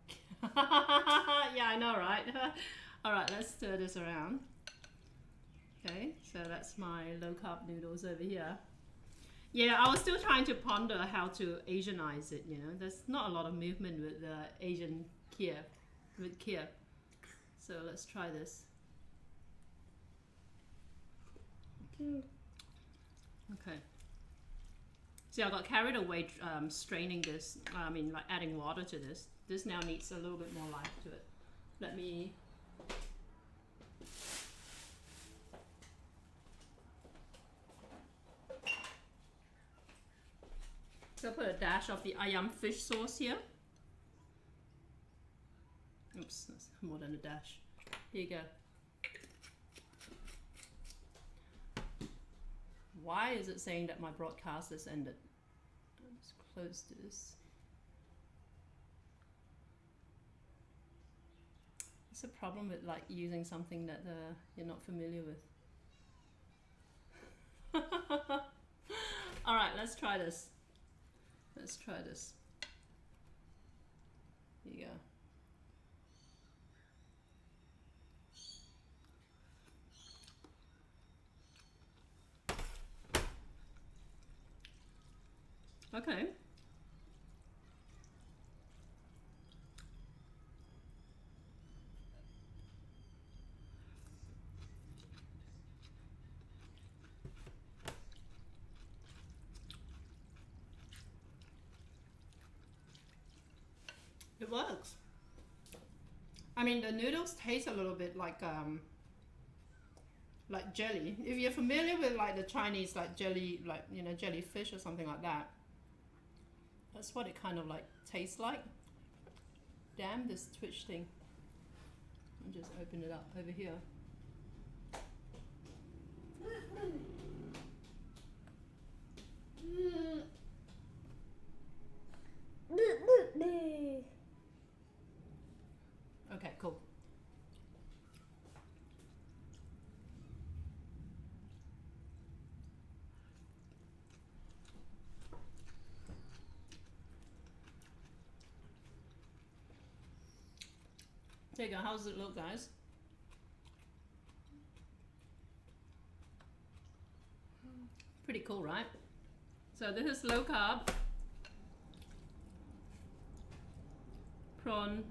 Yeah, I know, right? All right, let's stir this around. Okay, so that's my low carb noodles over here. Yeah, I was still trying to ponder how to Asianize it, you know. There's not a lot of movement with Asian Kia, with Kia. So let's try this. Okay. See, I got carried away straining this, like adding water to this. This now needs a little bit more life to it. Let me... So I'll put a dash of the ayam fish sauce here. Oops, that's more than a dash. Here you go. Why is it saying that my broadcast has ended? Let's close this. It's a problem with like using something that you're not familiar with. All right, let's try this. Let's try this. Here you go. Okay. It works. I mean, the noodles taste a little bit like jelly. If you're familiar with like the Chinese like jelly, like, you know, jellyfish or something like that, that's what it kind of like tastes like. Damn this Twitch thing. I'll just open it up over here. Okay, cool. There you go. How does it look, guys? Pretty cool, right? So this is low carb prawn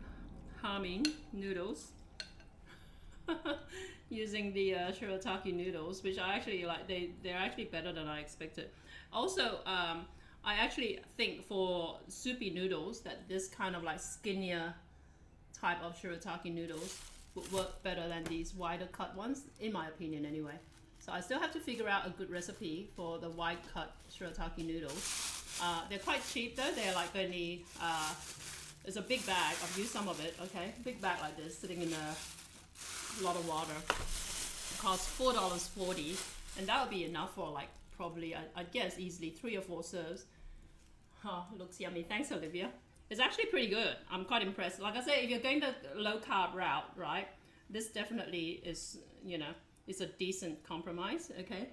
harming noodles using the shirataki noodles, which I actually like. They're actually better than I expected. Also, I actually think for soupy noodles that this kind of like skinnier type of shirataki noodles would work better than these wider cut ones, in my opinion anyway. So I still have to figure out a good recipe for the wide cut shirataki noodles. They're quite cheap though. They're like only, it's a big bag. I've used some of it, okay? Big bag like this, sitting in a lot of water. It costs $4.40, and that would be enough for like probably, I'd guess easily 3 or 4 serves. Oh, looks yummy. Thanks, Olivia. It's actually pretty good. I'm quite impressed. Like I said, if you're going the low carb route, right, this definitely is, you know, it's a decent compromise, okay?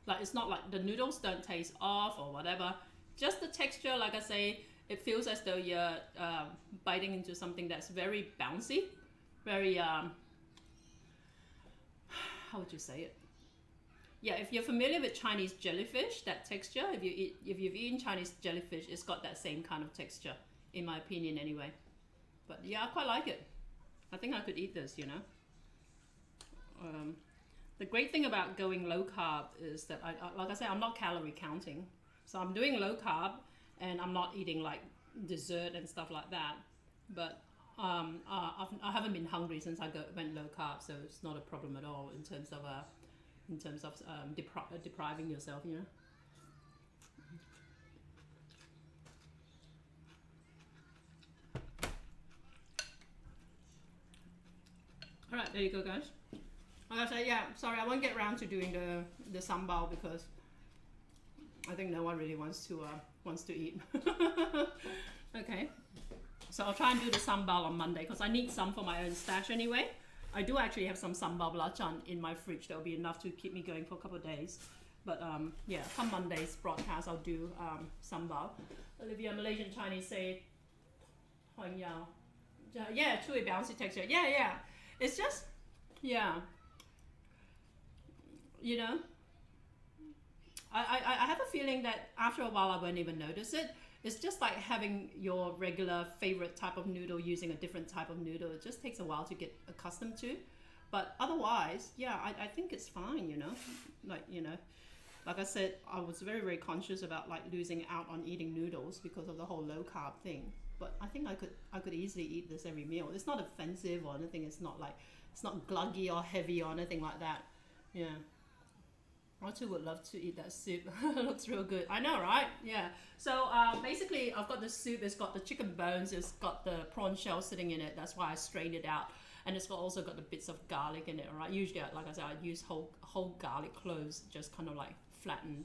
Like, it's not like the noodles don't taste off or whatever. Just the texture, like I say, it feels as though you're biting into something that's very bouncy, very, how would you say it? Yeah, if you're familiar with Chinese jellyfish, that texture, if you've eaten Chinese jellyfish, it's got that same kind of texture, in my opinion anyway. But yeah, I quite like it. I think I could eat this, you know. The great thing about going low carb is that, like I said, I'm not calorie counting. So I'm doing low carb and I'm not eating like dessert and stuff like that. But I haven't been hungry since I went low carb, so it's not a problem at all in terms of depriving yourself, you know. All right, there you go, guys. Like I said, yeah, sorry, I won't get around to doing the sambal because I think no one really wants to eat. Okay, so I'll try and do the sambal on Monday because I need some for my own stash anyway. I do actually have some sambal belacan in my fridge that will be enough to keep me going for a couple of days. But yeah, come Monday's broadcast, I'll do sambal. Olivia, Malaysian Chinese say, yeah, chewy bouncy texture. Yeah. It's just, yeah. You know, I have a feeling that after a while I won't even notice it. It's just like having your regular favorite type of noodle using a different type of noodle. It just takes a while to get accustomed to. But otherwise, yeah, I think it's fine, you know. Like I said, I was very, very conscious about like losing out on eating noodles because of the whole low carb thing. But I think I could easily eat this every meal. It's not offensive or anything. It's not gluggy or heavy or anything like that. Yeah. I too would love to eat that soup. It looks real good. I know, right? Yeah. So basically, I've got the soup. It's got the chicken bones. It's got the prawn shell sitting in it. That's why I strained it out. And it's also got the bits of garlic in it, right? Usually, like I said, I use whole garlic cloves, just kind of like flatten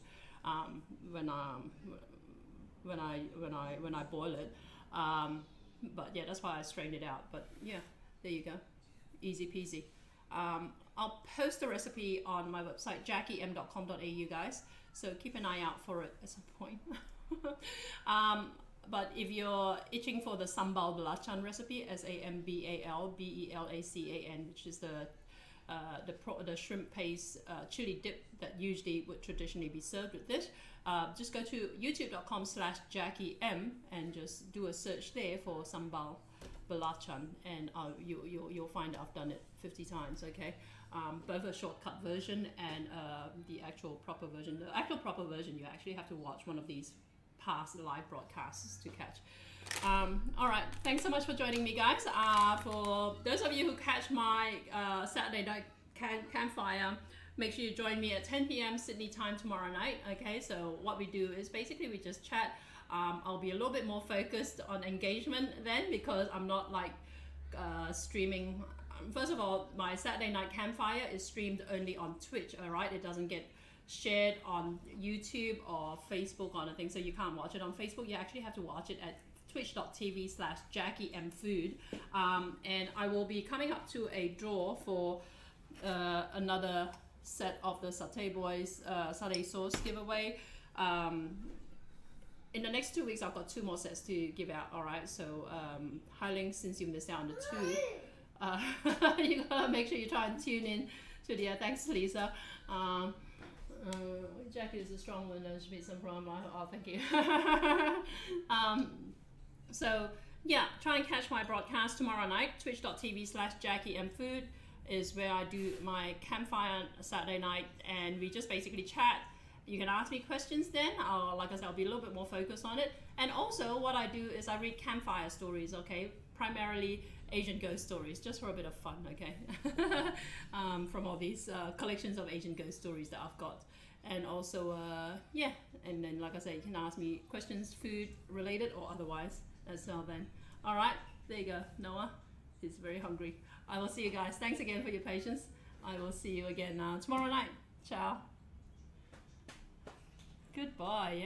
when I boil it. But yeah, that's why I strained it out. But yeah, there you go. Easy peasy. I'll post the recipe on my website, jackiem.com.au, guys. So keep an eye out for it at some point. But if you're itching for the sambal belacan recipe, SAMBAL BELACAN, which is the shrimp paste chili dip that usually would traditionally be served with this, just go to youtube.com/JackieM and just do a search there for sambal belacan, and you'll find I've done it 50 times. Okay, both a shortcut version and the actual proper version. The actual proper version, you actually have to watch one of these past live broadcasts to catch. All right, thanks so much for joining me, guys. For those of you who catch my Saturday night campfire, make sure you join me at 10 p.m. Sydney time tomorrow night. Okay, so what we do is basically we just chat. I'll be a little bit more focused on engagement then, because I'm not like streaming. First of all, my Saturday night campfire is streamed only on Twitch, all right? It doesn't get shared on YouTube or Facebook or anything, so you can't watch it on Facebook. You actually have to watch it at twitch.tv/JackieMFood. And I will be coming up to a draw for another set of the Satay Boys satay sauce giveaway. In the next 2 weeks, I've got 2 more sets to give out, all right? So, Highling, since you missed out on the 2, you gotta make sure you try and tune in to the, thanks Lisa. Jackie is a strong one, and she beat some from, oh, thank you. So, yeah, try and catch my broadcast tomorrow night, twitch.tv/JackieMFood is where I do my campfire Saturday night, and we just basically chat. You can ask me questions then, or like I said, I'll be a little bit more focused on it. And also what I do is I read campfire stories, okay? Primarily Asian ghost stories, just for a bit of fun, okay? From all these collections of Asian ghost stories that I've got. And also, yeah, and then like I said, you can ask me questions, food related or otherwise as well then. All right, there you go, Noah. He's very hungry. I will see you guys. Thanks again for your patience. I will see you again tomorrow night. Ciao. Goodbye, yeah.